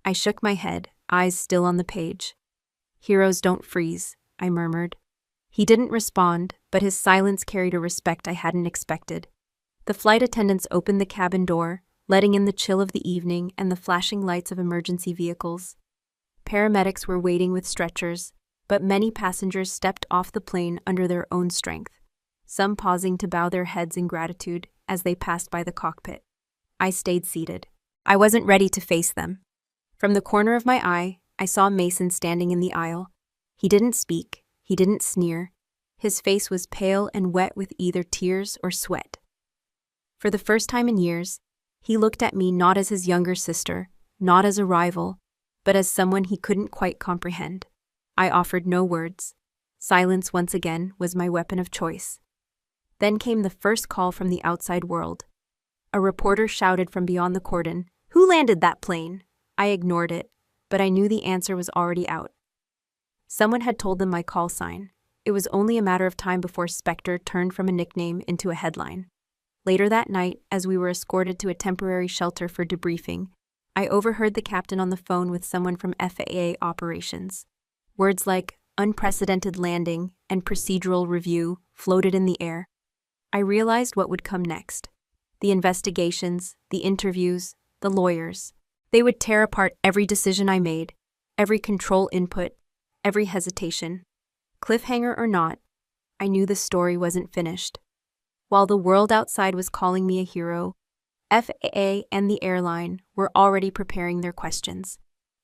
I shook my head, eyes still on the page. "Heroes don't freeze," I murmured. He didn't respond, but his silence carried a respect I hadn't expected. The flight attendants opened the cabin door, letting in the chill of the evening and the flashing lights of emergency vehicles. Paramedics were waiting with stretchers, but many passengers stepped off the plane under their own strength, some pausing to bow their heads in gratitude as they passed by the cockpit. I stayed seated. I wasn't ready to face them. From the corner of my eye, I saw Mason standing in the aisle. He didn't speak, he didn't sneer. His face was pale and wet with either tears or sweat. For the first time in years, he looked at me not as his younger sister, not as a rival, but as someone he couldn't quite comprehend. I offered no words. Silence once again was my weapon of choice. Then came the first call from the outside world. A reporter shouted from beyond the cordon, "Who landed that plane?" I ignored it, but I knew the answer was already out. Someone had told them my call sign. It was only a matter of time before Spectre turned from a nickname into a headline. Later that night, as we were escorted to a temporary shelter for debriefing, I overheard the captain on the phone with someone from FAA operations. Words like unprecedented landing and procedural review floated in the air. I realized what would come next. The investigations, the interviews, the lawyers. They would tear apart every decision I made, every control input, every hesitation. Cliffhanger or not, I knew the story wasn't finished. While the world outside was calling me a hero, FAA and the airline were already preparing their questions.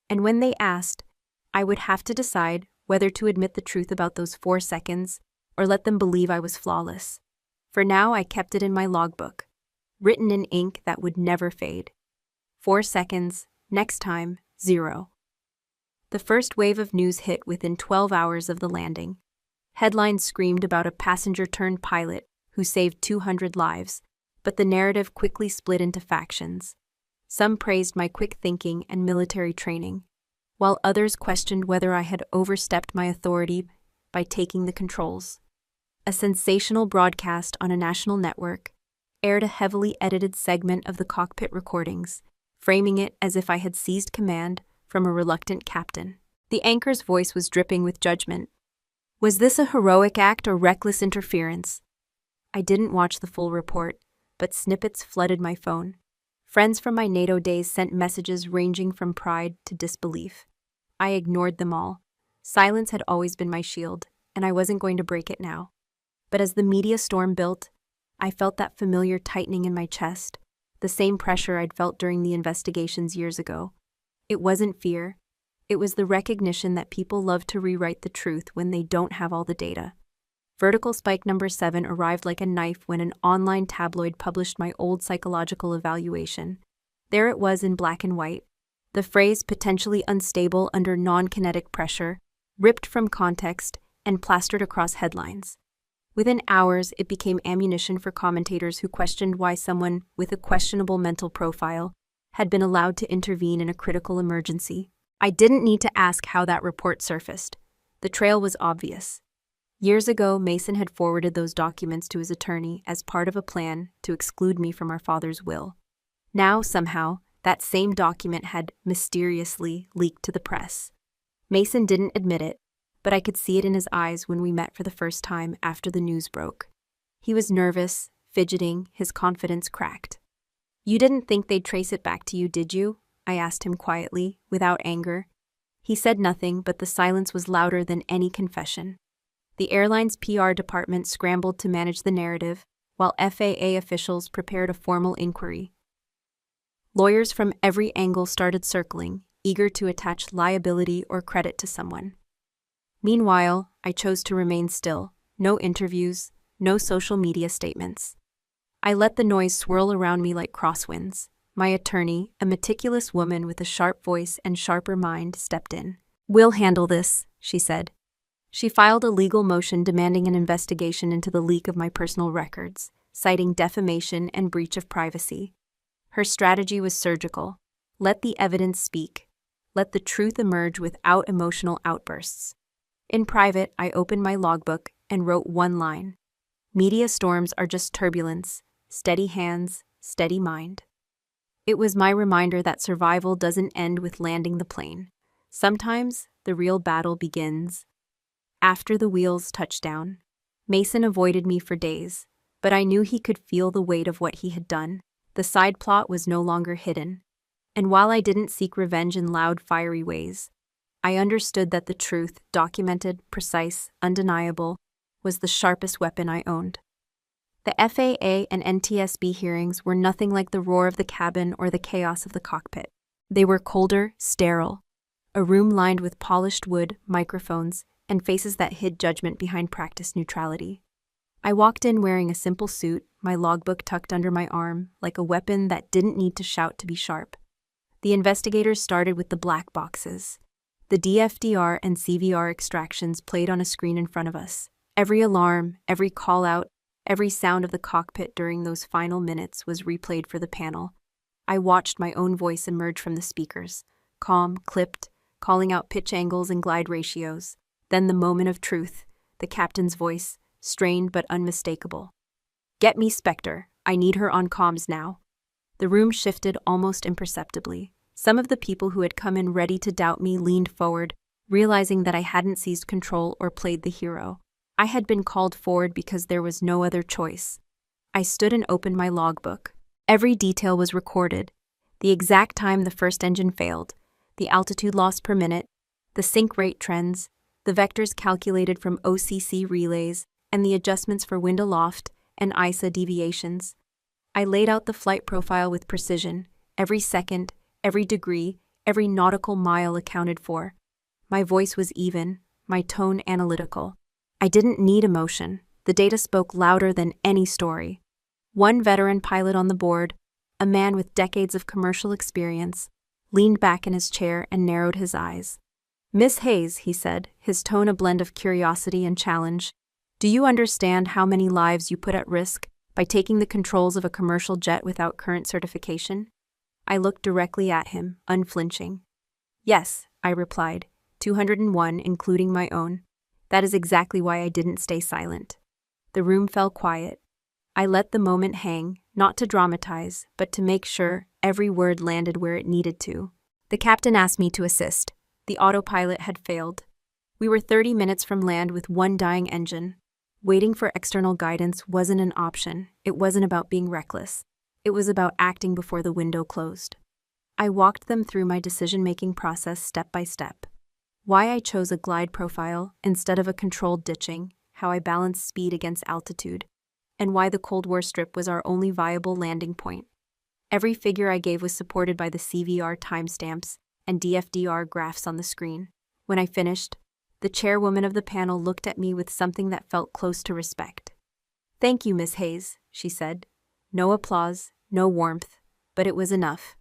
And when they asked, I would have to decide whether to admit the truth about those 4 seconds or let them believe I was flawless. For now, I kept it in my logbook, written in ink that would never fade. 4 seconds, next time, 0. The first wave of news hit within 12 hours of the landing. Headlines screamed about a passenger-turned-pilot who saved 200 lives, but the narrative quickly split into factions. Some praised my quick thinking and military training, while others questioned whether I had overstepped my authority by taking the controls. A sensational broadcast on a national network aired a heavily edited segment of the cockpit recordings, framing it as if I had seized command from a reluctant captain. The anchor's voice was dripping with judgment. Was this a heroic act or reckless interference? I didn't watch the full report, but snippets flooded my phone. Friends from my NATO days sent messages ranging from pride to disbelief. I ignored them all. Silence had always been my shield, and I wasn't going to break it now. But as the media storm built, I felt that familiar tightening in my chest, the same pressure I'd felt during the investigations years ago. It wasn't fear. It was the recognition that people love to rewrite the truth when they don't have all the data. Vertical spike number 7 arrived like a knife when an online tabloid published my old psychological evaluation. There it was in black and white. The phrase potentially unstable under non-kinetic pressure, ripped from context and plastered across headlines. Within hours, it became ammunition for commentators who questioned why someone with a questionable mental profile had been allowed to intervene in a critical emergency. I didn't need to ask how that report surfaced. The trail was obvious. Years ago, Mason had forwarded those documents to his attorney as part of a plan to exclude me from our father's will. Now, somehow, that same document had mysteriously leaked to the press. Mason didn't admit it, but I could see it in his eyes when we met for the first time after the news broke. He was nervous, fidgeting, his confidence cracked. "You didn't think they'd trace it back to you, did you?" I asked him quietly, without anger. He said nothing, but the silence was louder than any confession. The airline's PR department scrambled to manage the narrative, while FAA officials prepared a formal inquiry. Lawyers from every angle started circling, eager to attach liability or credit to someone. Meanwhile, I chose to remain still. No interviews, no social media statements. I let the noise swirl around me like crosswinds. My attorney, a meticulous woman with a sharp voice and sharper mind, stepped in. "We'll handle this," she said. She filed a legal motion demanding an investigation into the leak of my personal records, citing defamation and breach of privacy. Her strategy was surgical. Let the evidence speak. Let the truth emerge without emotional outbursts. In private, I opened my logbook and wrote one line. Media storms are just turbulence. Steady hands, steady mind. It was my reminder that survival doesn't end with landing the plane. Sometimes the real battle begins after the wheels touch down. Mason avoided me for days, but but I knew he could feel the weight of what he had done. The side plot was no longer hidden. And while I didn't seek revenge in loud, fiery ways, I understood that the truth, documented, precise, undeniable, was the sharpest weapon I owned. The FAA and NTSB hearings were nothing like the roar of the cabin or the chaos of the cockpit. They were colder, sterile, a room lined with polished wood, microphones, and faces that hid judgment behind practiced neutrality. I walked in wearing a simple suit, my logbook tucked under my arm, like a weapon that didn't need to shout to be sharp. The investigators started with the black boxes. The DFDR and CVR extractions played on a screen in front of us. Every alarm, every call-out, every sound of the cockpit during those final minutes was replayed for the panel. I watched my own voice emerge from the speakers, calm, clipped, calling out pitch angles and glide ratios. Then the moment of truth, the captain's voice, strained but unmistakable. "Get me Spectre. I need her on comms now." The room shifted almost imperceptibly. Some of the people who had come in ready to doubt me leaned forward, realizing that I hadn't seized control or played the hero. I had been called forward because there was no other choice. I stood and opened my logbook. Every detail was recorded. The exact time the first engine failed, the altitude loss per minute, the sink rate trends, the vectors calculated from OCC relays, and the adjustments for wind aloft and ISA deviations. I laid out the flight profile with precision, every second, every degree, every nautical mile accounted for. My voice was even, my tone analytical. I didn't need emotion. The data spoke louder than any story. One veteran pilot on the board, a man with decades of commercial experience, leaned back in his chair and narrowed his eyes. "Miss Hayes," he said, his tone a blend of curiosity and challenge, "do you understand how many lives you put at risk by taking the controls of a commercial jet without current certification?" I looked directly at him, unflinching. "Yes," I replied, 201 including my own. That is exactly why I didn't stay silent. The room fell quiet. I let the moment hang, not to dramatize, but to make sure every word landed where it needed to. The captain asked me to assist. The autopilot had failed. We were 30 minutes from land with one dying engine. Waiting for external guidance wasn't an option. It wasn't about being reckless. It was about acting before the window closed. I walked them through my decision-making process step by step. Why I chose a glide profile instead of a controlled ditching, how I balanced speed against altitude, and why the Cold War Strip was our only viable landing point. Every figure I gave was supported by the CVR timestamps and DFDR graphs on the screen. When I finished, the chairwoman of the panel looked at me with something that felt close to respect. "Thank you, Miss Hayes," she said. No applause, no warmth, but it was enough.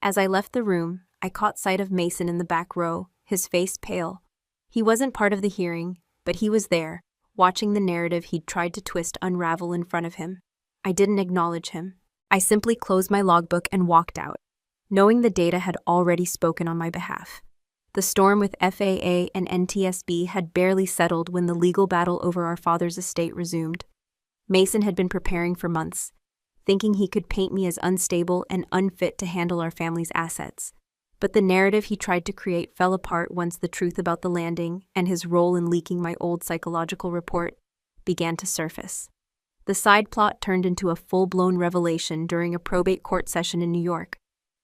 As I left the room, I caught sight of Mason in the back row, his face pale. He wasn't part of the hearing, but he was there, watching the narrative he'd tried to twist unravel in front of him. I didn't acknowledge him. I simply closed my logbook and walked out, knowing the data had already spoken on my behalf. The storm with FAA and NTSB had barely settled when the legal battle over our father's estate resumed. Mason had been preparing for months, thinking he could paint me as unstable and unfit to handle our family's assets. But the narrative he tried to create fell apart once the truth about the landing and his role in leaking my old psychological report began to surface. The side plot turned into a full-blown revelation during a probate court session in New York.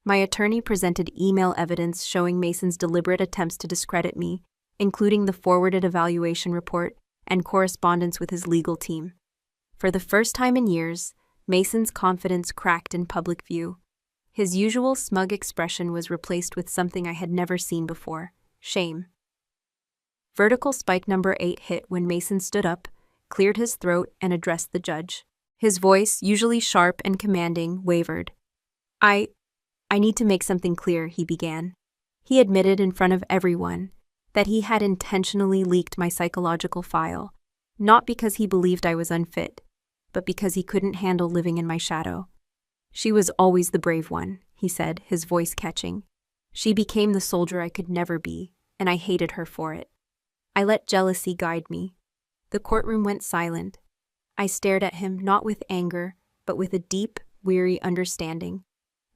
My attorney presented email evidence showing Mason's deliberate attempts to discredit me, including the forwarded evaluation report and correspondence with his legal team. For the first time in years, Mason's confidence cracked in public view. His usual smug expression was replaced with something I had never seen before: shame. Vertical spike number 8 hit when Mason stood up, cleared his throat, and addressed the judge. His voice, usually sharp and commanding, wavered. I need to make something clear," he began. He admitted in front of everyone that he had intentionally leaked my psychological file, not because he believed I was unfit, but because he couldn't handle living in my shadow. "She was always the brave one," he said, his voice catching. "She became the soldier I could never be, and I hated her for it. I let jealousy guide me." The courtroom went silent. I stared at him not with anger, but with a deep, weary understanding.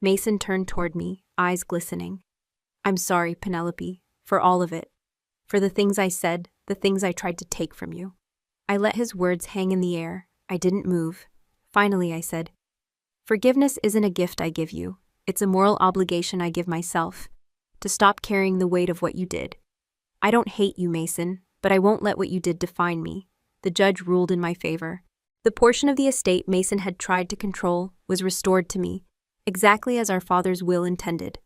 Mason turned toward me, eyes glistening. "I'm sorry, Penelope, for all of it. For the things I said, the things I tried to take from you." I let his words hang in the air. I didn't move, Finally, I said, "Forgiveness isn't a gift I give you. It's a moral obligation I give myself, to stop carrying the weight of what you did. I don't hate you, Mason, but I won't let what you did define me." The judge ruled in my favor. The portion of the estate Mason had tried to control was restored to me, exactly as our father's will intended.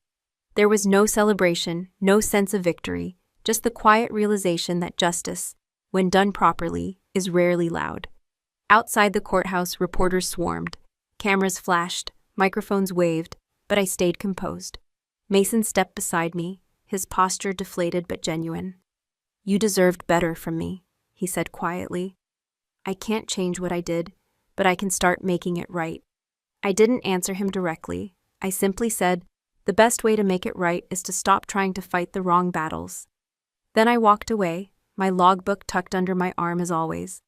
There was no celebration, no sense of victory, just the quiet realization that justice, when done properly, is rarely loud. Outside the courthouse, reporters swarmed. Cameras flashed, microphones waved, but I stayed composed. Mason stepped beside me, his posture deflated but genuine. "You deserved better from me," he said quietly. "I can't change what I did, but I can start making it right." I didn't answer him directly. I simply said, "The best way to make it right is to stop trying to fight the wrong battles." Then I walked away, my logbook tucked under my arm as always,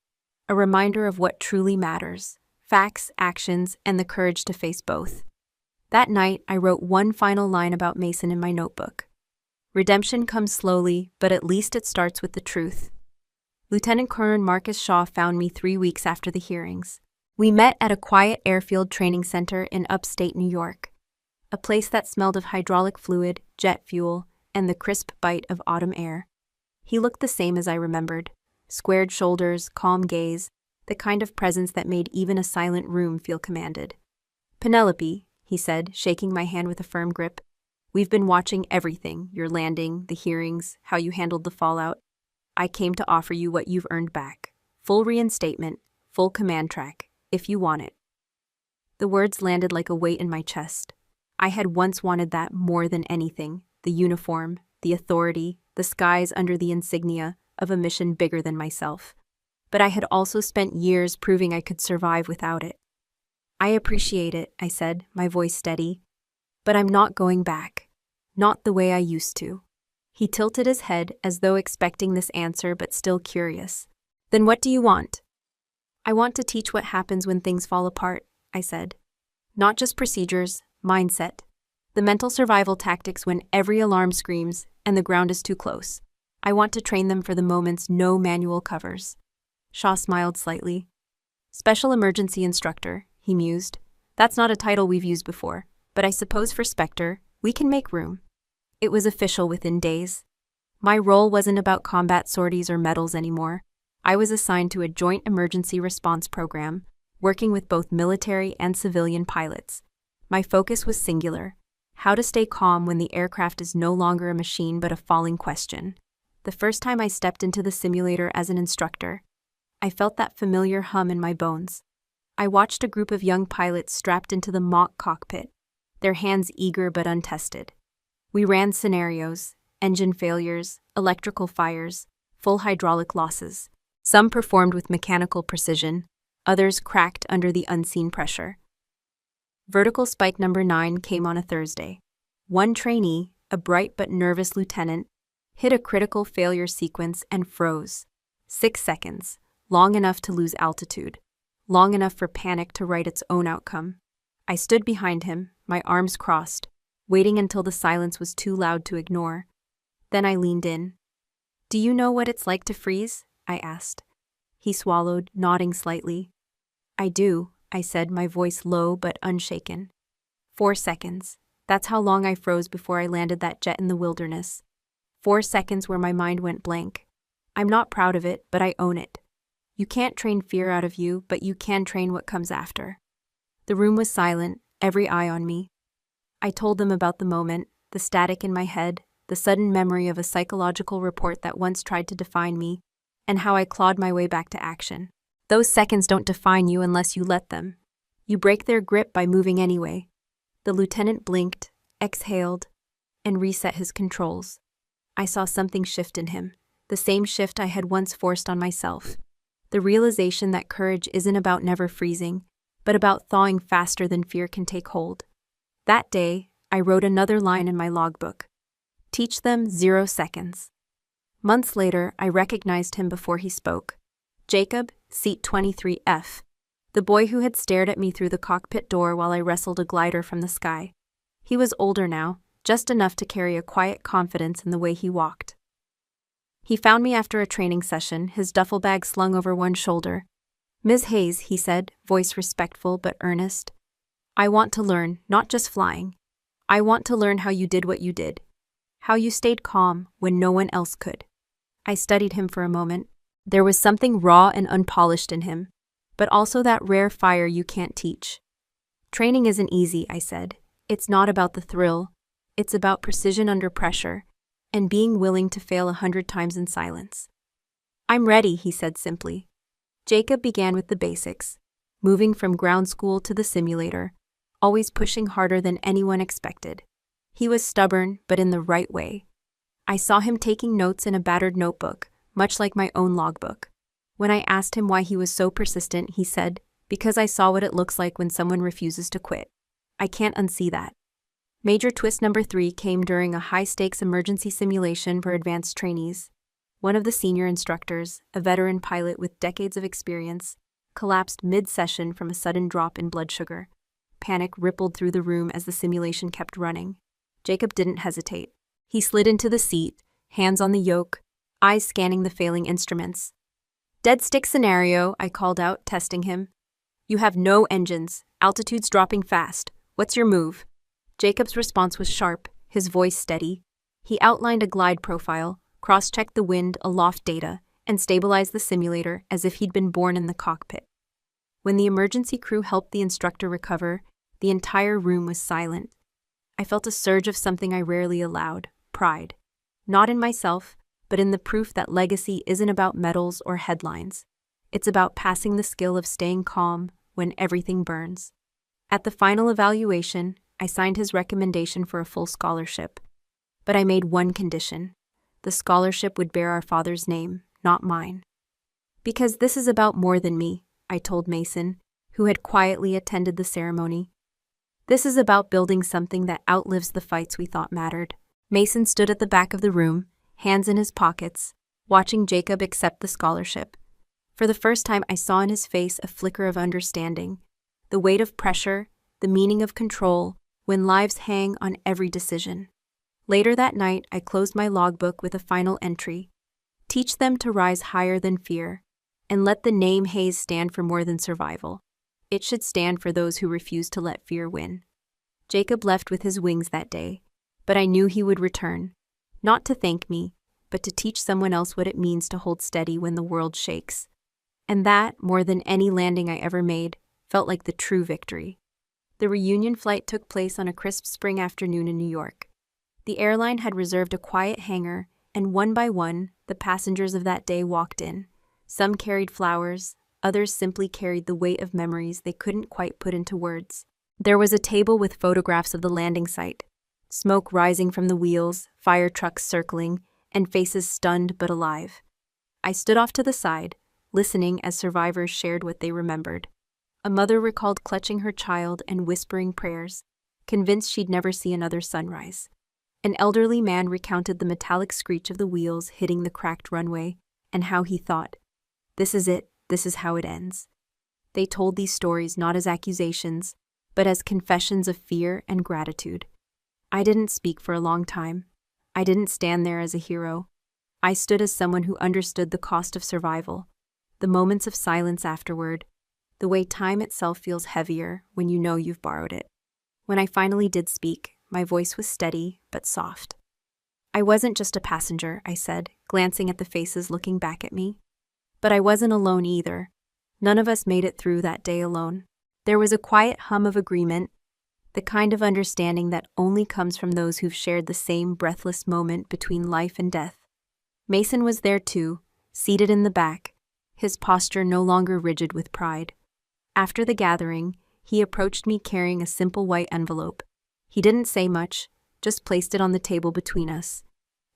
a reminder of what truly matters: facts, actions, and the courage to face both. That night, I wrote one final line about Mason in my notebook. "Redemption comes slowly, but at least it starts with the truth." Lieutenant Colonel Marcus Shaw found me 3 weeks after the hearings. We met at a quiet airfield training center in upstate New York, a place that smelled of hydraulic fluid, jet fuel, and the crisp bite of autumn air. He looked the same as I remembered: squared shoulders, calm gaze, the kind of presence that made even a silent room feel commanded. "Penelope," he said, shaking my hand with a firm grip, "we've been watching everything: your landing, the hearings, how you handled the fallout. I came to offer you what you've earned back. Full reinstatement, full command track, if you want it." The words landed like a weight in my chest. I had once wanted that more than anything: the uniform, the authority, the skies under the insignia of a mission bigger than myself. But I had also spent years proving I could survive without it. "I appreciate it," I said, my voice steady, "but I'm not going back. Not the way I used to." He tilted his head as though expecting this answer but still curious. "Then what do you want?" "I want to teach what happens when things fall apart," I said. "Not just procedures, mindset. The mental survival tactics when every alarm screams and the ground is too close. I want to train them for the moments no manual covers." Shaw smiled slightly. "Special emergency instructor," he mused. "That's not a title we've used before, but I suppose for Spectre, we can make room." It was official within days. My role wasn't about combat sorties or medals anymore. I was assigned to a joint emergency response program, working with both military and civilian pilots. My focus was singular: how to stay calm when the aircraft is no longer a machine but a falling question. The first time I stepped into the simulator as an instructor, I felt that familiar hum in my bones. I watched a group of young pilots strapped into the mock cockpit, their hands eager but untested. We ran scenarios: engine failures, electrical fires, full hydraulic losses. Some performed with mechanical precision, others cracked under the unseen pressure. Vertical spike number 9 came on a Thursday. One trainee, a bright but nervous lieutenant, hit a critical failure sequence and froze. 6 seconds, long enough to lose altitude, long enough for panic to write its own outcome. I stood behind him, my arms crossed, waiting until the silence was too loud to ignore. Then I leaned in. "Do you know what it's like to freeze?" I asked. He swallowed, nodding slightly. "I do," I said, my voice low but unshaken. 4 seconds. That's how long I froze before I landed that jet in the wilderness. 4 seconds where my mind went blank. I'm not proud of it, but I own it. You can't train fear out of you, but you can train what comes after. The room was silent, every eye on me. I told them about the moment, the static in my head, the sudden memory of a psychological report that once tried to define me, and how I clawed my way back to action. Those seconds don't define you unless you let them. You break their grip by moving anyway. The lieutenant blinked, exhaled, and reset his controls. I saw something shift in him, the same shift I had once forced on myself. The realization that courage isn't about never freezing, but about thawing faster than fear can take hold. That day, I wrote another line in my logbook. Teach them 0 seconds. Months later, I recognized him before he spoke. Jacob, seat 23F, the boy who had stared at me through the cockpit door while I wrestled a glider from the sky. He was older now, just enough to carry a quiet confidence in the way he walked. He found me after a training session, his duffel bag slung over one shoulder. Ms. Hayes, he said, voice respectful but earnest. I want to learn, not just flying. I want to learn how you did what you did. How you stayed calm when no one else could. I studied him for a moment. There was something raw and unpolished in him, but also that rare fire you can't teach. Training isn't easy, I said. It's not about the thrill. It's about precision under pressure, and being willing to fail 100 times in silence. I'm ready, he said simply. Jacob began with the basics, moving from ground school to the simulator, always pushing harder than anyone expected. He was stubborn, but in the right way. I saw him taking notes in a battered notebook, much like my own logbook. When I asked him why he was so persistent, he said, because I saw what it looks like when someone refuses to quit. I can't unsee that. Major twist number 3 came during a high-stakes emergency simulation for advanced trainees. One of the senior instructors, a veteran pilot with decades of experience, collapsed mid-session from a sudden drop in blood sugar. Panic rippled through the room as the simulation kept running. Jacob didn't hesitate. He slid into the seat, hands on the yoke, eyes scanning the failing instruments. Dead stick scenario, I called out, testing him. You have no engines. Altitude's dropping fast. What's your move? Jacob's response was sharp, his voice steady. He outlined a glide profile, cross-checked the wind aloft data, and stabilized the simulator as if he'd been born in the cockpit. When the emergency crew helped the instructor recover, the entire room was silent. I felt a surge of something I rarely allowed, pride. Not in myself, but in the proof that legacy isn't about medals or headlines. It's about passing the skill of staying calm when everything burns. At the final evaluation, I signed his recommendation for a full scholarship. But I made one condition. The scholarship would bear our father's name, not mine. Because this is about more than me, I told Mason, who had quietly attended the ceremony. This is about building something that outlives the fights we thought mattered. Mason stood at the back of the room, hands in his pockets, watching Jacob accept the scholarship. For the first time, I saw in his face a flicker of understanding, the weight of pressure, the meaning of control, when lives hang on every decision. Later that night, I closed my logbook with a final entry. Teach them to rise higher than fear, and let the name Hayes stand for more than survival. It should stand for those who refuse to let fear win. Jacob left with his wings that day, but I knew he would return, not to thank me, but to teach someone else what it means to hold steady when the world shakes. And that, more than any landing I ever made, felt like the true victory. The reunion flight took place on a crisp spring afternoon in New York. The airline had reserved a quiet hangar, and one by one, the passengers of that day walked in. Some carried flowers, others simply carried the weight of memories they couldn't quite put into words. There was a table with photographs of the landing site, smoke rising from the wheels, fire trucks circling, and faces stunned but alive. I stood off to the side, listening as survivors shared what they remembered. A mother recalled clutching her child and whispering prayers, convinced she'd never see another sunrise. An elderly man recounted the metallic screech of the wheels hitting the cracked runway, and how he thought, "This is it, this is how it ends." They told these stories not as accusations, but as confessions of fear and gratitude. I didn't speak for a long time. I didn't stand there as a hero. I stood as someone who understood the cost of survival, the moments of silence afterward, the way time itself feels heavier when you know you've borrowed it. When I finally did speak, my voice was steady but soft. I wasn't just a passenger, I said, glancing at the faces looking back at me. But I wasn't alone either. None of us made it through that day alone. There was a quiet hum of agreement, the kind of understanding that only comes from those who've shared the same breathless moment between life and death. Mason was there too, seated in the back, his posture no longer rigid with pride. After the gathering, he approached me carrying a simple white envelope. He didn't say much, just placed it on the table between us.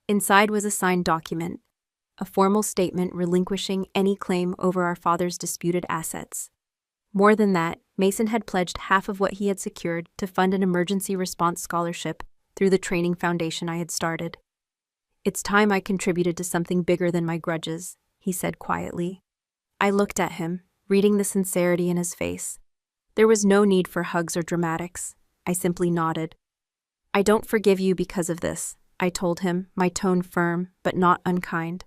Inside was a signed document, a formal statement relinquishing any claim over our father's disputed assets. More than that, Mason had pledged half of what he had secured to fund an emergency response scholarship through the training foundation I had started. "It's time I contributed to something bigger than my grudges," he said quietly. I looked at him, reading the sincerity in his face. There was no need for hugs or dramatics. I simply nodded. "I don't forgive you because of this," I told him, my tone firm but not unkind.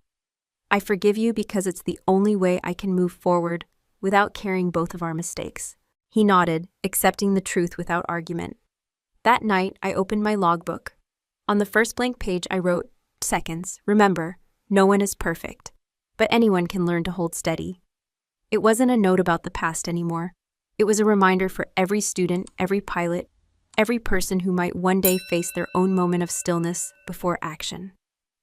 "I forgive you because it's the only way I can move forward, without carrying both of our mistakes. He nodded, accepting the truth without argument. That night, I opened my logbook. On the first blank page, I wrote, "Seconds. Remember, no one is perfect, but anyone can learn to hold steady." It wasn't a note about the past anymore. It was a reminder for every student, every pilot, every person who might one day face their own moment of stillness before action.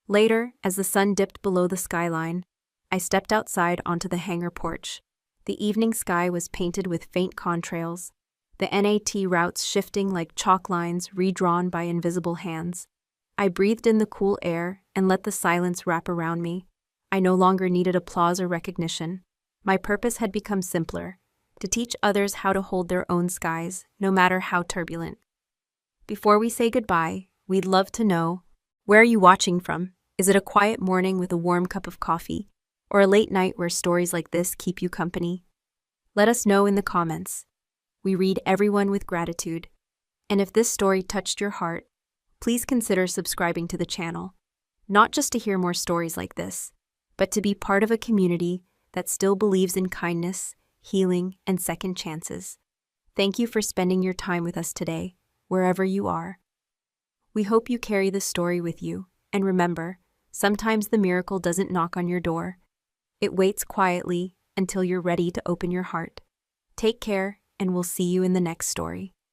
Later, as the sun dipped below the skyline, I stepped outside onto the hangar porch. The evening sky was painted with faint contrails, the NAT routes shifting like chalk lines redrawn by invisible hands. I breathed in the cool air and let the silence wrap around me. I no longer needed applause or recognition. My purpose had become simpler: to teach others how to hold their own skies, no matter how turbulent. Before we say goodbye, we'd love to know, where are you watching from? Is it a quiet morning with a warm cup of coffee, or a late night where stories like this keep you company? Let us know in the comments. We read everyone with gratitude. And if this story touched your heart, please consider subscribing to the channel, not just to hear more stories like this, but to be part of a community that still believes in kindness, healing, and second chances. Thank you for spending your time with us today, wherever you are. We hope you carry this story with you, and remember, sometimes the miracle doesn't knock on your door. It waits quietly until you're ready to open your heart. Take care, and we'll see you in the next story.